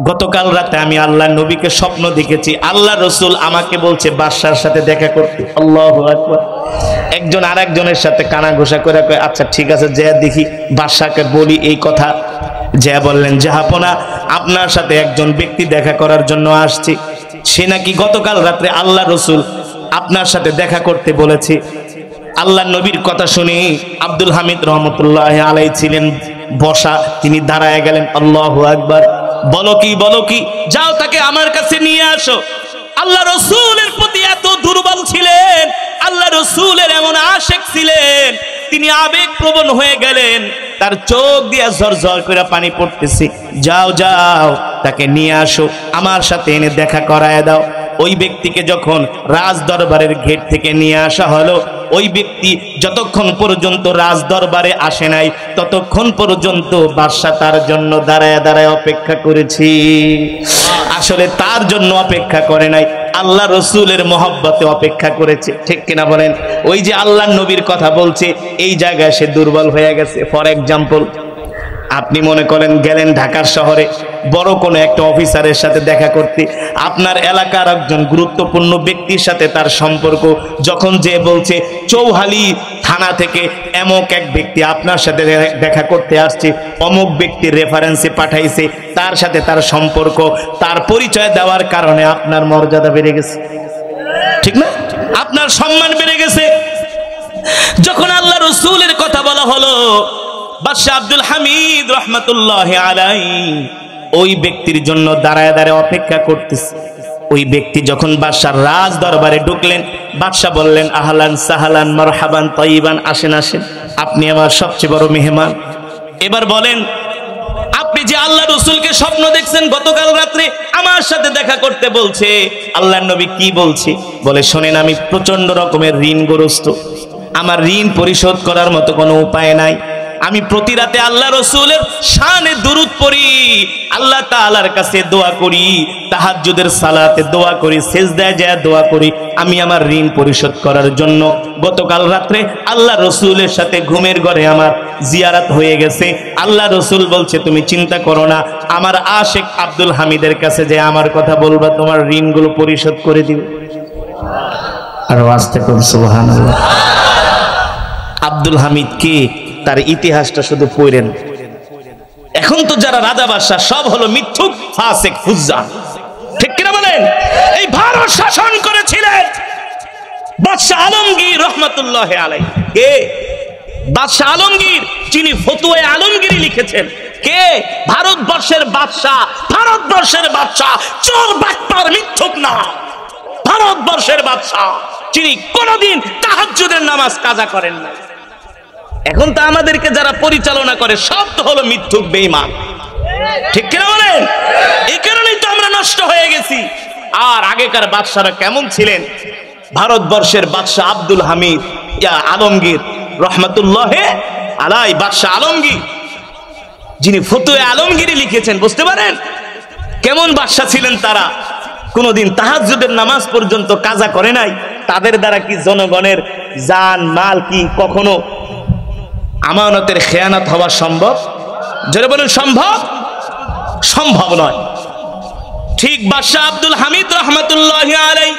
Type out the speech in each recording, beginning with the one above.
গতকাল রাতে আমি আল্লাহর নবীকে স্বপ্ন দেখেছি, আল্লাহ রসুল আমাকে বলছে বাদশার সাথে দেখা করতে। আল্লাহু আকবার। একজন আরেকজনের সাথে কানা ঘোষা করে কয় আচ্ছা ঠিক আছে, যে দেখি বাদশাকে বলি এই কথা। যে বললেন জাহাপনা, আপনার সাথে একজন ব্যক্তি দেখা করার জন্য আসছে, সে নাকি গতকাল রাত্রে আল্লাহ রসুল আপনার সাথে দেখা করতে বলেছে। আল্লাহ নবীর কথা শুনে আব্দুল হামিদ রহমতুল্লাহ আলাইহি ছিলেন বসা, তিনি দাঁড়ায় গেলেন। আল্লাহু আকবার। বলো কি বলো কি, যাও তাকে আমার কাছে নিয়ে আসো। আল্লাহ রসুলের প্রতি এত দুর্বল ছিলেন, আল্লাহ রসুলের এমন আশেক ছিলেন, তিনি আবেগপ্রবণ হয়ে গেলেন, তার চোখ দিয়ে ঝরঝর করে পানি পড়তেছে। যাও যাও তাকে নিয়ে আসো, আমার সাথে এনে দেখা করায় দাও। ওই ব্যক্তিকে যখন রাজ দরবারের গেট থেকে নিয়ে আসা হলো, ওই ব্যক্তি যতক্ষণ পর্যন্ত রাজ দরবারে আসে নাই ততক্ষণ পর্যন্ত বাদশা তার জন্য দাঁড়ায় দাঁড়ায় অপেক্ষা করেছি। আসলে তার জন্য অপেক্ষা করে নাই, আল্লাহ রসুলের মহব্বতে অপেক্ষা করেছে। ঠিক কিনা বলেন? ওই যে আল্লাহ নবীর কথা বলছে, এই জায়গায় সে দুর্বল হয়ে গেছে। ফর এক্সাম্পল, আপনি মনে করেন গেলেন ঢাকার শহরে বড় কোনো একটা অফিসারের সাথে দেখা করতে, আপনার এলাকার একজন গুরুত্বপূর্ণ ব্যক্তির সাথে তার সম্পর্ক, যখন যে বলছে চৌহালি থানা থেকে এমক এক ব্যক্তি আপনার সাথে দেখা করতে আসছে, অমুক ব্যক্তির রেফারেন্সে পাঠাইছে, তার সাথে তার সম্পর্ক, তার পরিচয় দেওয়ার কারণে আপনার মর্যাদা বেড়ে গেছে, ঠিক না? আপনার সম্মান বেড়ে গেছে। যখন আল্লাহ রসুলের কথা বলা হলো, বাদশা আব্দুল হামিদ রহমতুল্লাহ আলাইহি ওই ব্যক্তির জন্য দাঁড়ায় দাঁড়ায় অপেক্ষা করতেছে। ওই ব্যক্তি যখন বাদশার রাজ দরবারে ঢুকলেন, বাদশা বললেন আহলান সাহালান মারহাবান তাইবান, আসেন আসেন, আপনি আমার সবচেয়ে বড় মেহমান। এবার বলেন, আপনি যে আল্লাহ রসুলকে স্বপ্ন দেখছেন গতকাল রাত্রে আমার সাথে দেখা করতে বলছে, আল্লাহর নবী কি বলছে? বলে শোনেন, আমি প্রচন্ড রকমের ঋণগ্রস্ত, আমার ঋণ পরিশোধ করার মতো কোনো উপায় নাই। আমি প্রতি রাতে আল্লাহ রসুলের শানে দুরূদ পড়ি, আল্লাহ তাআলার কাছে দোয়া করি, তাহাজ্জুদের সালাতে দোয়া করি, সিজদায় যায় দোয়া করি, আমি আমার ঋণ পরিশোধ করার জন্য গতকাল রাত্রে আল্লাহ রসুলের সাথে ঘুমের ঘরে আমার জিয়ারত হয়ে গেছে। আল্লাহ রসুল বলছে তুমি চিন্তা করো না, আমার আশেক আব্দুল হামিদের কাছে যে আমার কথা বলবা, তোমার ঋণগুলো পরিশোধ করে দিবে। আর আস্তে করে সুবহানাল্লাহ। আব্দুল হামিদ কে, তার ইতিহাসটা শুধু পড়েন। এখন তো যারা রাজা বাদশাহ সব হলো মিথ্যুক, ফাসিক, ফুজ্জার, ঠিক কিনা বলেন? এই ভারত শাসন করেছিলেন বাদশাহ আলমগীর রহমতুল্লাহ আলাইহি। কে? বাদশাহ আলমগীর, যিনি ফতুয়া আলমগীরি লিখেছেন। কে? ভারতবর্ষের বাদশাহ, ভারতবর্ষের বাদশাহ, চোর বাটপার মিথ্যুক না, ভারতবর্ষের বাদশাহ, যিনি কোনদিন তাহাজ্জুদের নামাজ কাজা করেন না। এখন তো আমাদেরকে যারা পরিচালনা করে সব তো হলো মিথ্যুক, বেঈমান, ঠিক কিনা বলেন? এই কারণেই তো আমরা নষ্ট হয়ে গেছি। আর আগেকার বাদশারা কেমন ছিলেন? ভারতবর্ষের বাদশাহ আব্দুল হামিদ আলমগীর রহমতুল্লাহ আলাইহি, বাদশাহ আলমগীর, যিনি ফতুয়া আলমগীরি লিখেছেন, বুঝতে পারেন কেমন বাদশাহ ছিলেন তারা? কোনদিন তাহাজ্জুদের নামাজ পর্যন্ত কাজা করে নাই। তাদের দ্বারা কি জনগণের জান মাল কি কখনো আমানতের খেয়ানত হওয়া সম্ভব? যারা বলেন সম্ভব, সম্ভব নয়। ঠিক বাদশাহ আব্দুল হামিদ রহমতুল্লাহ আলাইহি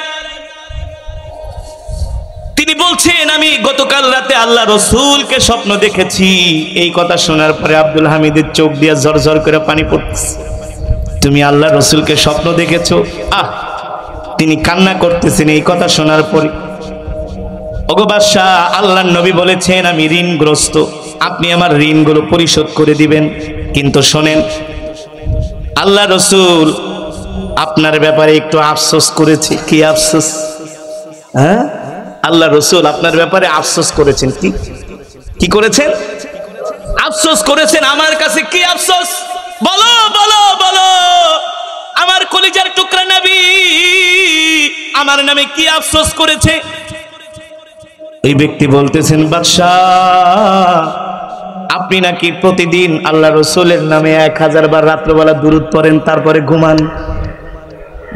তিনি বলছেন আমি গতকাল রাতে আল্লাহ রসুলকে স্বপ্ন দেখেছি। এই কথা শোনার পরে আব্দুল হামিদের চোখ দিয়ে ঝরঝর করে পানি পড়তেছে। তুমি আল্লাহ রসুলকে স্বপ্ন দেখেছো? তিনি কান্না করতেছেন এই কথা শোনার পরে। ওগো বাদশাহ, আল্লাহর নবী বলেছেন আমি ঋণগ্রস্ত, আপনি আমার ঋণগুলো পরিশোধ করে দিবেন। কিন্তু শোনেন, আল্লাহ রসুল আপনার ব্যাপারে একটু আফসোস করেছে। কি আফসোস? হ্যাঁ, আল্লাহ রসুল আপনার ব্যাপারে আফসোস করেছেন। কি কি করেছেন? আফসোস করেছেন। আমার কাছে কি আফসোস? বলো বলো বলো, আমার কলিজার টুকরা নবী আমার নামে কি আফসোস করেছে? এই ব্যক্তি বলতেছেন বাদশাহ, আপনি নাকি প্রতিদিন আল্লাহ রসুলের নামে 1000 বার রাত্রবেলা দুরূদ পড়েন, তারপরে ঘুমান।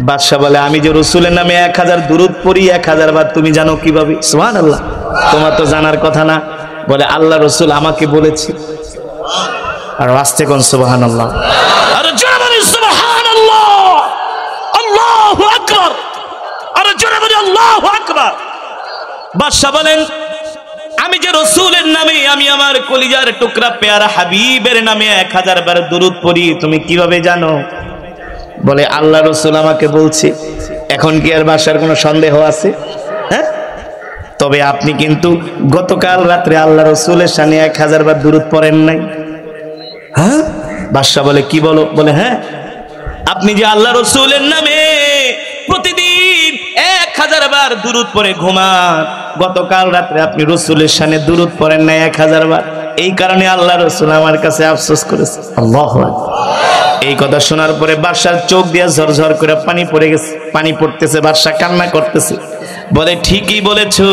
বাদশাহ বলে আমি যে রসুলের নামে 1000 দুরূদ পড়ি 1000 বার, তুমি জানো কিভাবে? সুবহানাল্লাহ, তোমার তো জানার কথা না। বলে আল্লাহ রসুল আমাকে বলেছে। আর আস্তে কোন সুবহানাল্লাহ, আর জোরে বলেন সুবহানাল্লাহ। আল্লাহু আকবার। বাদশা বলেন আমি যে রসুলের নামে, আমি আমার কলিজার টুকরা পেয়ারা হাবিবের নামে 1000 বার দুরূদ পড়ি, তুমি কিভাবে জানো? বলে আল্লাহ রসুল আমাকে বলছে। এখন কি আর বাদশার কোনো সন্দেহ আছে? হ্যাঁ, তবে আপনি কিন্তু গতকাল রাত্রে আল্লাহ রসুলের সামনে 1000 বার দুরূদ পড়েন নাই। হ্যাঁ, বাদশা বলে কি বলো? বলে হ্যাঁ, আপনি যে আল্লাহ রসুলের নামে প্রতিদিন 1000 বার দুরূদ পড়ে ঘুমান, গতকাল রাত্রে আপনি রসুলের সামনে দুরূদ পড়েন নাই 1000 বার। এই কারণে আল্লাহ রসুল আমার কাছে আফসোস করেছে। আল্লাহু আকবার। এই কথা শোনার পরে বাদশার চোখ দিয়ে ঝরঝর করে পানি পড়ে গেছে, পানি পড়তেছে, বাদশা কান্না করতেছে। বলে ঠিকই বলেছো,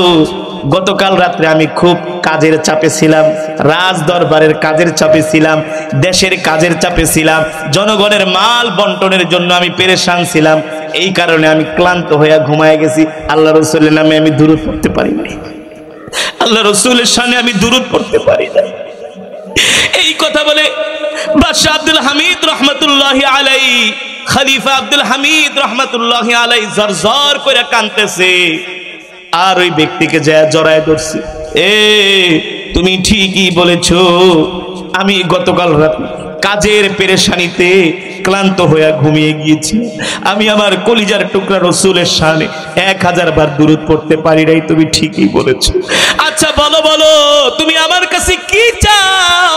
গতকাল রাত্রে আমি খুব কাজের চাপে ছিলাম, রাজ দরবারের কাজের চাপে ছিলাম, দেশের কাজের চাপে ছিলাম, জনগণের মাল বন্টনের জন্য আমি পেরেশান ছিলাম। এই কারণে আমি ক্লান্ত হয়ে ঘুমায় গেছি। আল্লাহ রসুলের নামে আমি দুরূদ পড়তে পারি না, আল্লাহ রসুলের সামনে আমি দুরূদ পড়তে পারি না। এই কথা বলে বাদশা আব্দুল হামিদ রহমতুল্লাহি আলাইহি, খলিফা আব্দুল হামিদ রহমতুল্লাহি আলাইহি জরজর করে কাঁদতেছে। আর ওই ব্যক্তিকে যায় জড়ায় ধরছে। তুমি ঠিকই বলেছো, আমি গতকাল রাত কাজের পেরেশানিতে ক্লান্ত হয়ে ঘুমিয়ে গিয়েছি। আমি আমার কলিজার টুকরা রসুলের সামনে 1000 বার দুরূদ পড়তে পারি নাই। তুমি ঠিকই বলেছো। আচ্ছা বলো বলো, তুমি আমার কাছে কি চাও?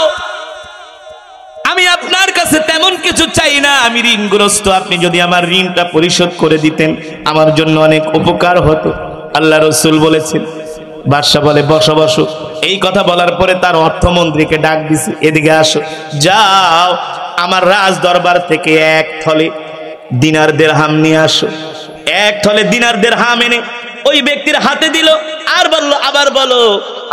আমি আপনার কাছে তেমন কিছু চাই না, আমি ঋণগ্রস্ত। আপনি যদি আমার ঋণটা পরিশোধ করে দিতেন আমার জন্য অনেক উপকার হতো। আল্লাহ রসুল বলেছেন। বাদশা বলে বসো বসো। এই কথা বলার পরে তার অর্থমন্ত্রীকে ডাক দিছে, এদিকে আসো, যাও আমার রাজ দরবার থেকে 1 থলে দিনার দিরহাম নিয়ে আসো। 1 থলে দিনার দিরহাম এনে ওই ব্যক্তির হাতে দিল। আর বললো, আবার বলো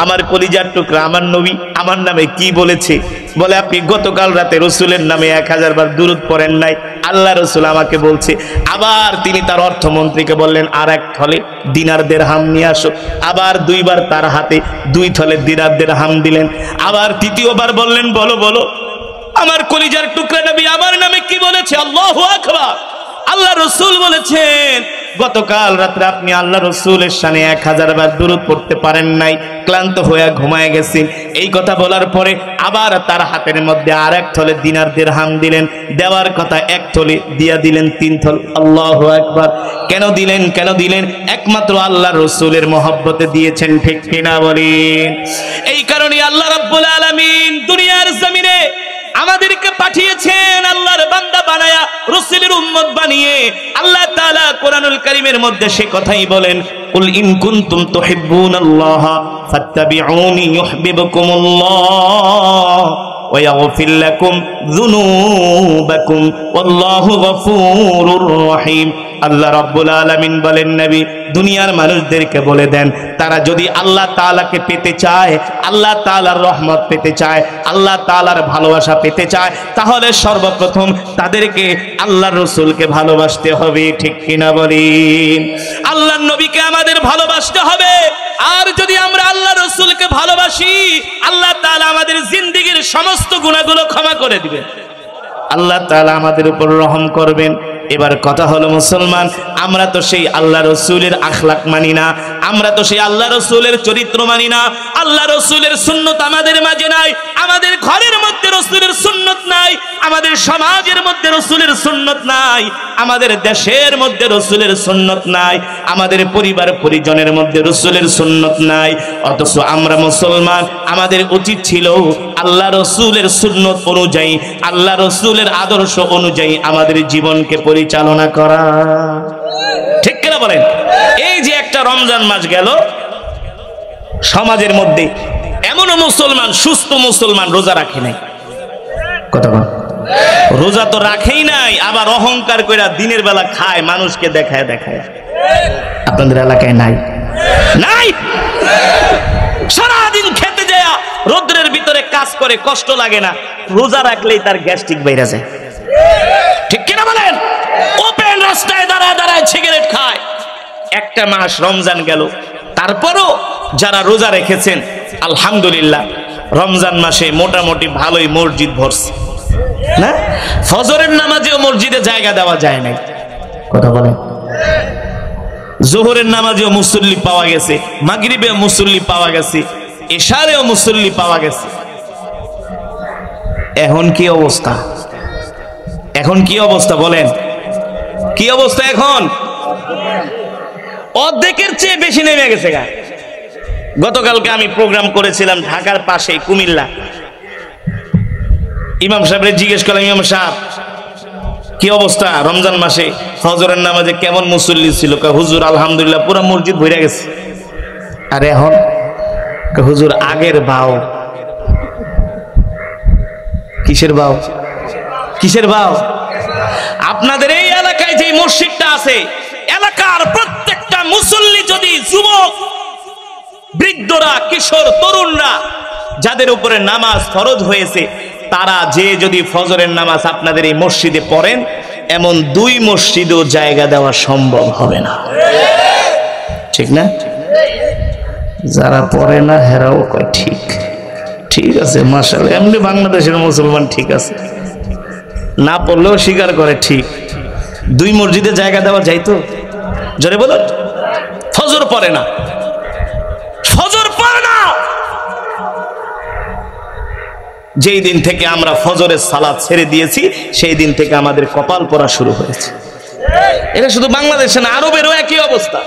আমার কলিজার টুকরা আমার নবী আমার নামে কি বলেছে? বলে আপনি গতকাল রাতে রসুলের নামে 1000 বার দুরূদ পড়েন নাই, আল্লাহ রসুল আমাকে বলছে। আবার তিনি তার অর্থমন্ত্রীকে বললেন আর 1 থলে দিনার দিরহাম নিয়ে আসো। আবার 2 বার তার হাতে 2 থলে দিনার দিরহাম দিলেন। আবার তৃতীয়বার বললেন বলো বলো আমার কলিজার টুকরা নবী আমার নামে কি বলেছে? আল্লাহু আকবার। আল্লাহ রসুল বলেছেন গতকাল রাত্রে আপনি আল্লাহ রসুলের সামনে 1000 বার দুরূদ পড়তে পারেন নাই, ক্লান্ত হয়ে ঘুমায় গেছেন। এই কথা বলার পরে আবার তার হাতের মধ্যে আর 1 থলে দিনার দিরহাম দিলেন। দেওয়ার কথা 1 থলে দিয়া দিলেন 3 থলে। আল্লাহু আকবার। কেন দিলেন? কেন দিলেন? একমাত্র আল্লাহ রসুলের মহব্বতে দিয়েছেন, ঠিক কিনা বলেন? এই কারণে আল্লাহ রাব্বুল আলামিন দুনিয়ার জমিনে আমাদেরকে পাঠিয়েছেন আল্লাহর বান্দা বানায়া, রাসূলের উম্মত বানিয়ে। আল্লাহ তাআলা কোরআনুল কারীমের মধ্যে সে কথাই বলেন, কুল ইন কুনতুম তুহিব্বুনাল্লাহ ফাত্তাবিউনি ইউহিব্বুকুমুল্লাহ ওয়া ইয়াগফির লাকুম যুনুবাকুম ওয়াল্লাহু গফুরুর রহিম। আল্লাহ রাব্বুল আলামিন বলেন, নবী দুনিয়ার মানুষদেরকে বলে দেন, তারা যদি আল্লাহ তাআলাকে পেতে চায়, আল্লাহ তাআলার রহমত পেতে চায়, আল্লাহ তাআলার ভালোবাসা পেতে চায়, তাহলে সর্বপ্রথম তাদেরকে আল্লাহর রাসূলকে ভালোবাসতে হবে, ঠিক কিনা বলেন? আল্লাহর নবীকে আমাদের ভালোবাসতে হবে। আর যদি আমরা আল্লাহর রাসূলকে ভালোবাসি, আল্লাহ তাআলা আমাদের জিন্দেগীর সমস্ত গুনাহগুলো ক্ষমা করে দিবেন, আল্লাহ তাআলা আমাদের উপর রহম করবেন। এবার কথা হলো মুসলমান, আমরা তো সেই আল্লাহ রসুলের আখলাক মানি না, আমরা তো সেই আল্লাহ রসুলের চরিত্র মানি না। আল্লাহ রসুলের সুন্নত আমাদের মাঝে নাই, আমাদের ঘরের মধ্যে রসুলের সুন্নত নাই, আমাদের সমাজের মধ্যে রসুলের সুন্নত নাই, আমাদের দেশের মধ্যে রসুলের সুন্নত নাই, আমাদের পরিবার পরিজনের মধ্যে রসুলের সুন্নত নাই। অথচ আমরা মুসলমান, আমাদের উচিত ছিল আল্লাহ রসুলের সুন্নত অনুযায়ী, আল্লাহ রসুলের আদর্শ অনুযায়ী আমাদের জীবনকে পরিচালনা করা, ঠিক কিনা বলেন? এই যে একটা রমজান মাস গেল, সমাজের মধ্যে এমনও মুসলমান, সুস্থ মুসলমান রোজা রাখে নাই। কথা বল, রোজা তো রাখেই নাই, আবার অহংকার করে দিনের বেলা খায়, মানুষকে দেখায় দেখায়। আপনাদের এলাকায় নাই? নাই। সারাদিন খেতে যায়, রোদ্রের ভিতরে কাজ করে, কষ্ট লাগে না, রোজা রাখলেই তার গ্যাস্ট্রিক বাইরে যায়, ঠিক কিনা বলেন? ওপেন রাস্তায় দাঁড়ায় দাঁড়ায় সিগারেট খায়। একটা মাস রমজান গেল, তারপরও যারা রোজা রেখেছেন আলহামদুলিল্লাহ, রমজান মাসে মোটামুটি ভালোই মসজিদ ভরছে না? ফজরের নামাজেও মসজিদে জায়গা দেওয়া যায় নাই। কথা বলেন, জোহরের নামাজেও মুসল্লি পাওয়া গেছে, মাগরিবেও মুসল্লি পাওয়া গেছে, এশারেও মুসল্লি পাওয়া গেছে। এখন কি অবস্থা? এখন কি অবস্থা বলেন? কি অবস্থা এখন? অর্ধেকের চেয়ে বেশি নেমে গেছে গা। গতকালকে আমি প্রোগ্রাম করেছিলাম ঢাকার পাশে কুমিল্লা। ইমাম সাহেবরে জিজ্ঞেস করলাম, ইমাম সাহেব কি অবস্থা রমজান মাসে ফজরের নামাজে কেমন মুসল্লি ছিল? হুজুর আলহামদুলিল্লাহ পুরো মসজিদ ভরে গেছে। আর এখন হুজুর আগের ভাও। কিসের ভাও? কিসের ভাও? আপনাদের এই এলাকায় যে মসজিদটা আছে, এলাকার প্রত্যেকটা মুসল্লি যদি যুবক, বৃদ্ধরা, কিশোর, তরুণরা যাদের উপরে নামাজ ফরজ হয়েছে, তারা যে যদি ফজরের নামাজ আপনাদের এই মসজিদে পড়েন, এমন 2 মসজিদও জায়গা দেওয়া সম্ভব হবে না। ঠিক না? যারা পড়ে না হেরাও কয় ঠিক, ঠিক আছে মাশাআল্লাহ, এমনি বাংলাদেশের মুসলমান ঠিক আছে, না পড়লেও স্বীকার করে ঠিক। 2 মসজিদে জায়গা দেওয়া যাইতো? জোরে বলো। ফজর পড়ে না, ফজর পড়ে না। যেই দিন থেকে আমরা ফজরের সালাত ছেড়ে দিয়েছি, সেই দিন থেকে আমাদের কপাল পড়া শুরু হয়েছে। এটা শুধু বাংলাদেশে না, আরবেরও একই অবস্থা।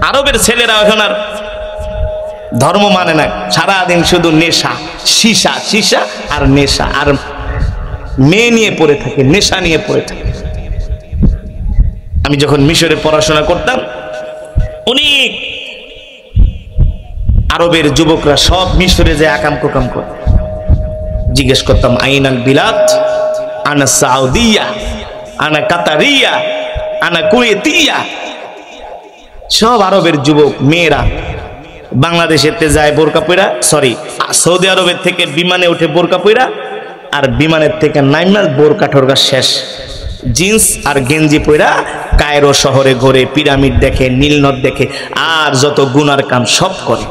আরবের ছেলেরা এখন আর ধর্ম মানে না, সারাদিন শুধু নেশা, সীসা, সীসা আর নেশা, আর মেয়ে নিয়ে পড়ে থাকে, নেশা নিয়ে পড়ে থাকে। আমি যখন মিশরে পড়াশোনা করতাম, অনেক আরবের যুবকরা সব মিশরে যে আকাম কোকাম করে, জিজ্ঞেস করতাম আইনাল বিলাদ, আনা সাউদিয়া, আনা কাতারিয়া, আনা কুয়েতিয়া। সব আরবের যুবক মেয়েরা বাংলাদেশেতে যায় বোরকা পইরা, সৌদি আরবের থেকে বিমানে উঠে বোরকা পইরা, আর বিমানের থেকে নাইমাল বোরকা ঠোরকা শেষ, জিন্স আর গেঞ্জি পইরা কায়রো শহরে ঘোরে, পিরামিড দেখে, নীলনদ দেখে, আর যত গুনার কাম সব করে।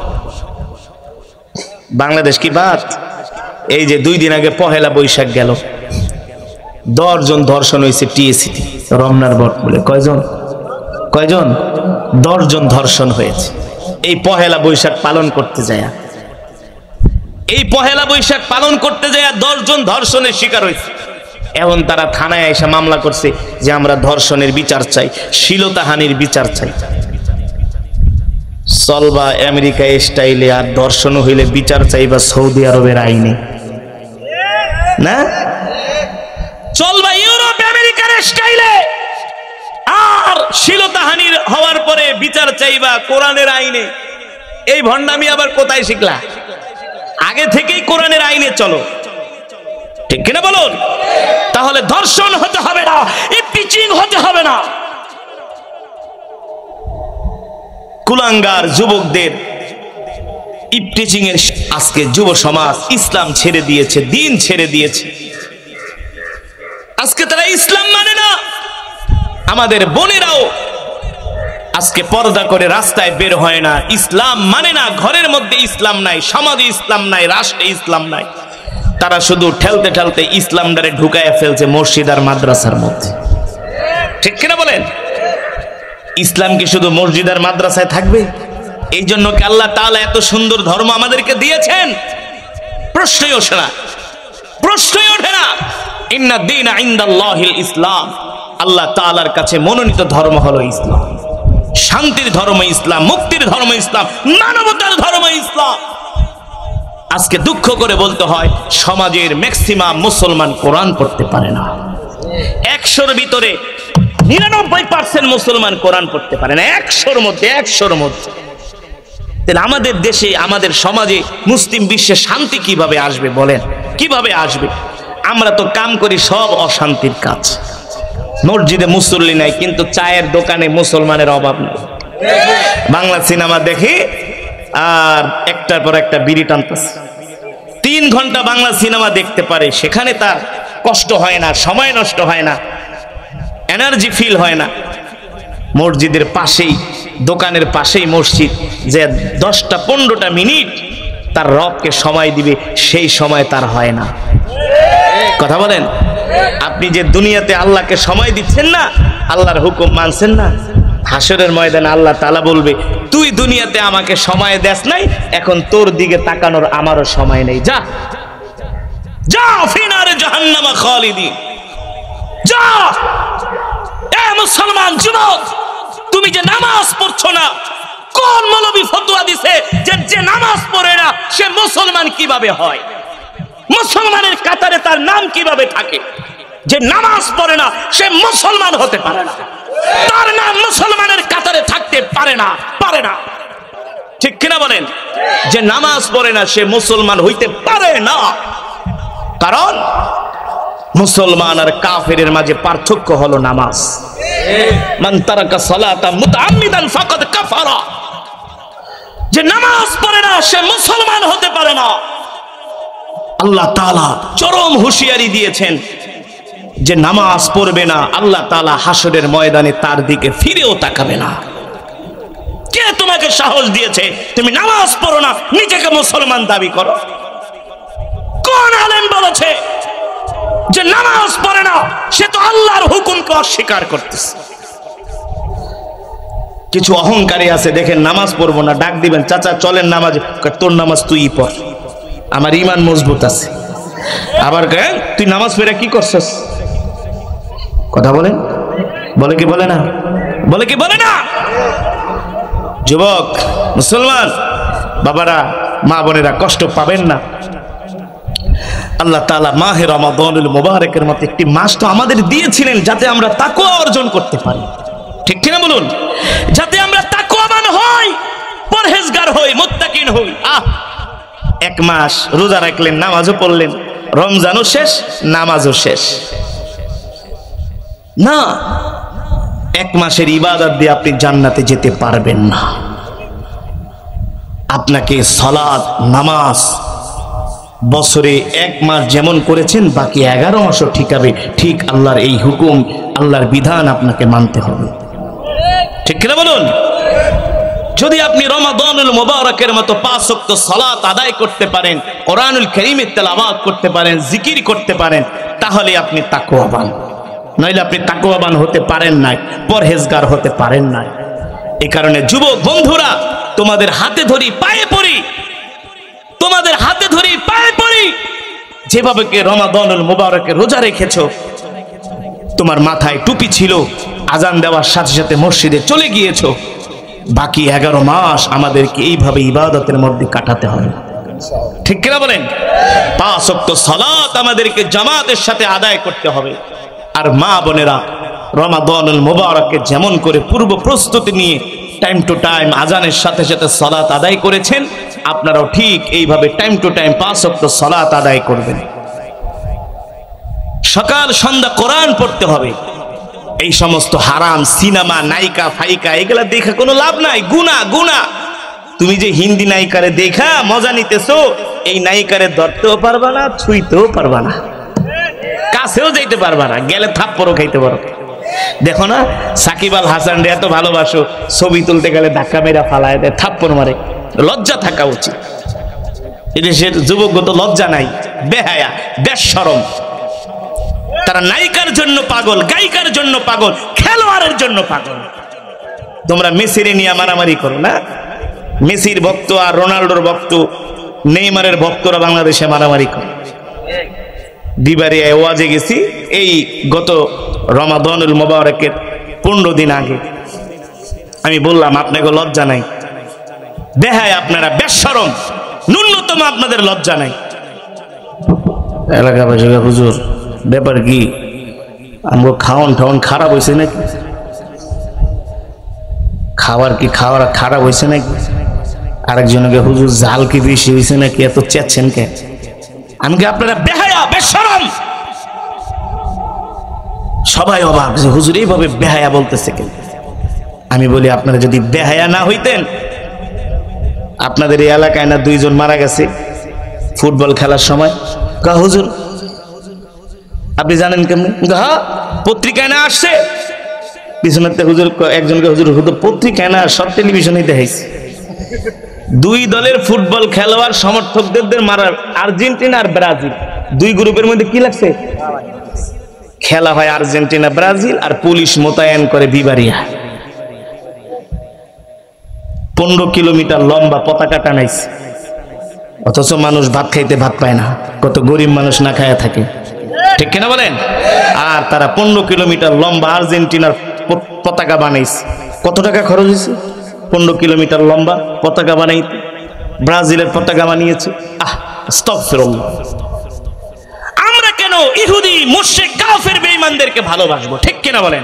বাংলাদেশ কি বাদ? এই যে 2 দিন আগে পহেলা বৈশাখ গেল, 10 জন ধর্ষণ হয়েছে টিএসিতে, রমনার বট বলে। কয়জন? 10 জন ধর্ষণ হয়েছে এই পহেলা বৈশাখ পালন করতে যায়। এই পহেলা বৈশাখ পালন করতে যায় 10 জন ধর্ষণের শিকার হয়েছে। এখন তারা থানায় এসে মামলা করছে যে আমরা ধর্ষণের বিচার চাই, শ্লীলতাহানির বিচার চাই। চলবা আমেরিকা স্টাইলে, আর ধর্ষণ হইলে বিচার চাইবা সৌদি আরবের আইনে না? চলবা ইউরোপ আমেরিকার স্টাইলে, আর শ্লীলতাহানির হওয়ার পরে বিচার চাইবা কোরআনের আইনে। এই ভণ্ডামি আবার কোথায় শিখলা? আগে থেকেই কোরআনের আইনে চলো, ঠিক কিনা বলুন? তাহলে ধর্ষণ হতে হবে না, ইপটিচিং হতে হবে না। কুলাঙ্গার যুবকদের ইপটিচিং এর আজকে যুব সমাজ ইসলাম ছেড়ে দিয়েছে, দিন ছেড়ে দিয়েছে। আজকে তারা ইসলাম মানে না। আমাদের বোনেরাও আজকে পর্দা করে রাস্তায় বের হয় না, ইসলাম মানে না। ঘরের মধ্যে ইসলাম নাই, সমাজে ইসলাম নাই, রাষ্ট্রে ইসলাম নাই। তারা শুধু ঠেলতে ঠেলতে ইসলামটারে ঢুকায় ফেলছে মসজিদ আর মাদ্রাসার মধ্যে, ঠিক কিনা বলেন? ইসলাম কি শুধু মসজিদ আর মাদ্রাসায় থাকবে? এই জন্য কি আল্লাহ তাআলা এত সুন্দর ধর্ম আমাদেরকে দিয়েছেন? প্রশ্নই ওঠে না, প্রশ্নই ওঠে না। ইন্না দীনা ইনদাল্লাহিল ইসলাম, আল্লাহ তাআলার কাছে মনোনীত ধর্ম হলো ইসলাম। শান্তির ধর্ম ইসলাম, মুক্তির ধর্ম ইসলাম, মানবতার ধর্ম ইসলাম। আজকে দুঃখ করে বলতে হয়, সমাজের ম্যাক্সিমাম মুসলমান কোরআন পড়তে পারে না। 100-র ভিতরে 99% মুসলমান কোরআন পড়তে পারে না। 100-র মধ্যে 100-র মধ্যে। তাহলে আমাদের দেশে, আমাদের সমাজে, মুসলিম বিশ্বে শান্তি কিভাবে আসবে বলেন? কিভাবে আসবে? আমরা তো কাম করি সব অশান্তির কাজ। মসজিদে মুসল্লি নাই, কিন্তু চায়ের দোকানে মুসলমানের অভাব নেই। বাংলা সিনেমা দেখি আর একটার পর একটা বিড়ি টানতেছে। 3 ঘন্টা বাংলা সিনেমা দেখতে পারে, সেখানে তার কষ্ট হয় না, সময় নষ্ট হয় না, এনার্জি ফিল হয় না। মসজিদের পাশেই, দোকানের পাশেই মসজিদ, যে 10-15টা মিনিট তার রবকে সময় দিবে, সেই সময় তার হয় না। কথা বলেন? আপনি যে দুনিয়াতে আল্লাহকে সময় দিচ্ছেন না, আল্লাহর হুকুম মানছেন না, হাসরের ময়দানে আল্লাহ তাআলা বলবে, তুই দুনিয়াতে আমাকে সময় দেস নাই, এখন তোর দিকে তাকানোর আমারও সময় নেই, যা যা ফিনারে জাহান্নামা খালিদিন, যা। এ মুসলমান যুবক, তুমি যে নামাজ পড়ছো না, কোন মৌলবী ফতোয়া দিছে যে নামাজ পড়ে না সে মুসলমান কিভাবে হয়? মুসলমানের কাতারে তার নাম কিভাবে থাকে? যে নামাজ পড়ে না সে মুসলমান হতে পারে না, তার নাম মুসলমানের কাতারে থাকতে পারে না, পারে না। ঠিক কিনা বলেন? যে নামাজ পড়ে না সে মুসলমান হইতে পারে না, কারণ মুসলমান আর কাফেরের মাঝে পার্থক্য হলো নামাজ। মান তারাকা সালাতা মুতাআম্মিদান ফাকাদ কাফারা। যে নামাজ পড়ে না সে মুসলমান হতে পারে না। আল্লাহ তাআলা চরম হুঁশিয়ারি দিয়েছেন যে নামাজ পড়বে না, আল্লাহ তাআলা হাসরের ময়দানে তার দিকে ফিরেও তাকাবে না। কে তোমাকে সাহস দিয়েছে তুমি নামাজ পড়ো না নিজেকে মুসলমান দাবি করো? কোন আলেম বলেছে যে নামাজ পড়ে না সে তো আল্লাহর হুকুমকে অস্বীকার করতেছে? কিছু অহংকারী আছে, দেখেন নামাজ পড়বো না, ডাক দিবেন চাচা চলেন নামাজ, তোর নামাজ তুই পড়, আমার ঈমান মজবুত আছে। আবার তুই নামাজ পড়ে কি করছস? কথা বলেন, বলে কি বলে না? বলে কি বলে না? যুবক মুসলমান বাবারা, মা বোনেরা, কষ্ট পাবেন না। আল্লাহ তাআলা মাহে রমাদানুল মুবারকের মতো একটি মাস তো আমাদের দিয়েছিলেন যাতে আমরা তাকওয়া অর্জন করতে পারি, ঠিক কিনা বলুন? যাতে আমরা তাকওয়াবান হই, পরহেজগার হই, মুত্তাকিন হই। এক মাস রোজা রাখলেন, নামাজও পড়লেন, রমজানও শেষ, নামাজও শেষ না। এক মাসের ইবাদত দিয়ে আপনি জান্নাতে যেতে পারবেন না। আপনাকে সালাত, নামাজ বছরে এক মাস যেমন করেছেন বাকি 11 মাসও ঠিকাবে, ঠিক আল্লাহর এই হুকুম, আল্লাহর বিধান আপনাকে মানতে হবে, ঠিক কিনা বলুন? যদি আপনি রমাদানুল মুবারকের মতো 5 ওয়াক্ত সালাত আদায় করতে পারেন, কোরআনুল কারীমের তেলাওয়াত করতে পারেন, জিকির করতে পারেন, তাহলে আপনি তাকওয়াবান। নইলে আপনি তাকওয়াবান হতে পারেন না, পরহেজগার হতে পারেন না। এই কারণে যুবক বন্ধুরা, তোমাদের হাতে ধরি, পায়ে পড়ি, তোমাদের হাতে ধরি, পায়ে পড়ি, যেভাবে কে রমাদানুল মুবারকে রোজা রেখেছো, তোমার মাথায় টুপি ছিল, আজান দেওয়ার সাথে সাথে মসজিদে চলে গিয়েছো, বাকি 11 মাস আমাদেরকে এইভাবে ইবাদতের মধ্যে কাটাতে হবে, ঠিক কিনা বলেন? 5 ওয়াক্ত সালাত আমাদেরকে জামাতের সাথে আদায় করতে হবে। আর মা বোনেরা, রমাদানুল মুবারকে যেমন করে পূর্ব প্রস্তুতি নিয়ে টাইম টু টাইম আজানের সাথে সাথে সালাত আদায় করেছেন, আপনারাও ঠিক এইভাবে টাইম টু টাইম 5 ওয়াক্ত সালাত আদায় করবেন। সকাল সন্ধ্যা কোরআন পড়তে হবে। এই সমস্ত হারাম সিনেমা, নায়িকা ফাইকা এগুলা দেখা কোনো লাভ নাই, গুনাহ গুনাহ। তুমি যে হিন্দি নায়িকারে দেখা মজা নিতেছো, এই নায়িকারে ধরতেও পারবা না, ছুঁইতেও পারবা না, কাছেও যাইতে পারবা না, গেলে থাপ্পড়ও খাইতে পারো। দেখো না সাকিব আল হাসান রে এত ভালোবাসো, ছবি তুলতে গেলে ধাক্কা মেরা ফালায় দেয়, থাপ্পড় মারে। লজ্জা থাকা উচিত। এদেশের যুবকগত লজ্জা নাই, বেহায়া, বেশরম। তারা নায়িকার জন্য পাগল, গায়িকার জন্য পাগল, খেলোয়াড়ের জন্য পাগল। তোমরা মেসিরে নিয়ে মারামারি করো না, মেসির ভক্ত আর রোনাল্ডোর ভক্ত, নেইমারের ভক্তরা বাংলাদেশে মারামারি করে। দিবারিয়ায় ওয়াজে গেছি, এই গত রমাদানুল মুবারকের 15 দিন আগে। আমি বললাম আপনাকে লজ্জা নাই, বেহায়া আপনারা, বেশরম, ন্যূনতম আপনাদের লজ্জা নাই। এলাকাবাসী হুজুর ব্যাপার কি, আমগো খাওয়ান ঠাওয়ান খারাপ হয়েছে নাকি? খাবার কি খাওয়ার খারাপ হয়েছে নাকি? আরেকজনকে হুজুর জাল কি বেশি হয়েছে নাকি, এত চেচ্ছেন কে? আমি কি আপনারা বেহায়া, বেশরম? সবাই অবাক, হুজুর এইভাবে বেহায়া বলতেছে কেন? আমি বলি আপনারা যদি বেহায়া না হইতেন, আপনাদের এই এলাকায় না 2 জন মারা গেছে ফুটবল খেলার সময়? হুজুর আপনি জানেন কেমন? হ্যাঁ পত্রিকায় না আসছে, পিছনে হুজুর একজনকে হুজুর হুজুর পত্রিকায় না, সব টেলিভিশনে দেখাইছে। 2 দলের ফুটবল খেলোয়াড় সমর্থকদের মারার, আর্জেন্টিনা আর ব্রাজিল, 2 গ্রুপের মধ্যে কি লাগছে? খেলা হয় আর্জেন্টিনা ব্রাজিল, আর পুলিশ মোতায়েন করে বিবারিয়া। 15 কিলোমিটার লম্বা পতাকা টানাইছে, অথচ মানুষ ভাত খাইতে ভাত পায় না, কত গরিব মানুষ না খায়া থাকে, ঠিক কিনা বলেন? আর তারা 15 কিলোমিটার লম্বা আর্জেন্টিনার পতাকা বানাইছে, কত টাকা খরচ হয়েছে 15 কিলোমিটার লম্বা পতাকা বানাইতে? ব্রাজিলের পতাকা বানিয়েছে। আস্তাগফিরুল্লাহ। আমরা কেন ইহুদি মুশরিক কাফের বেঈমানদেরকে ভালোবাসবো, ঠিক কিনা বলেন?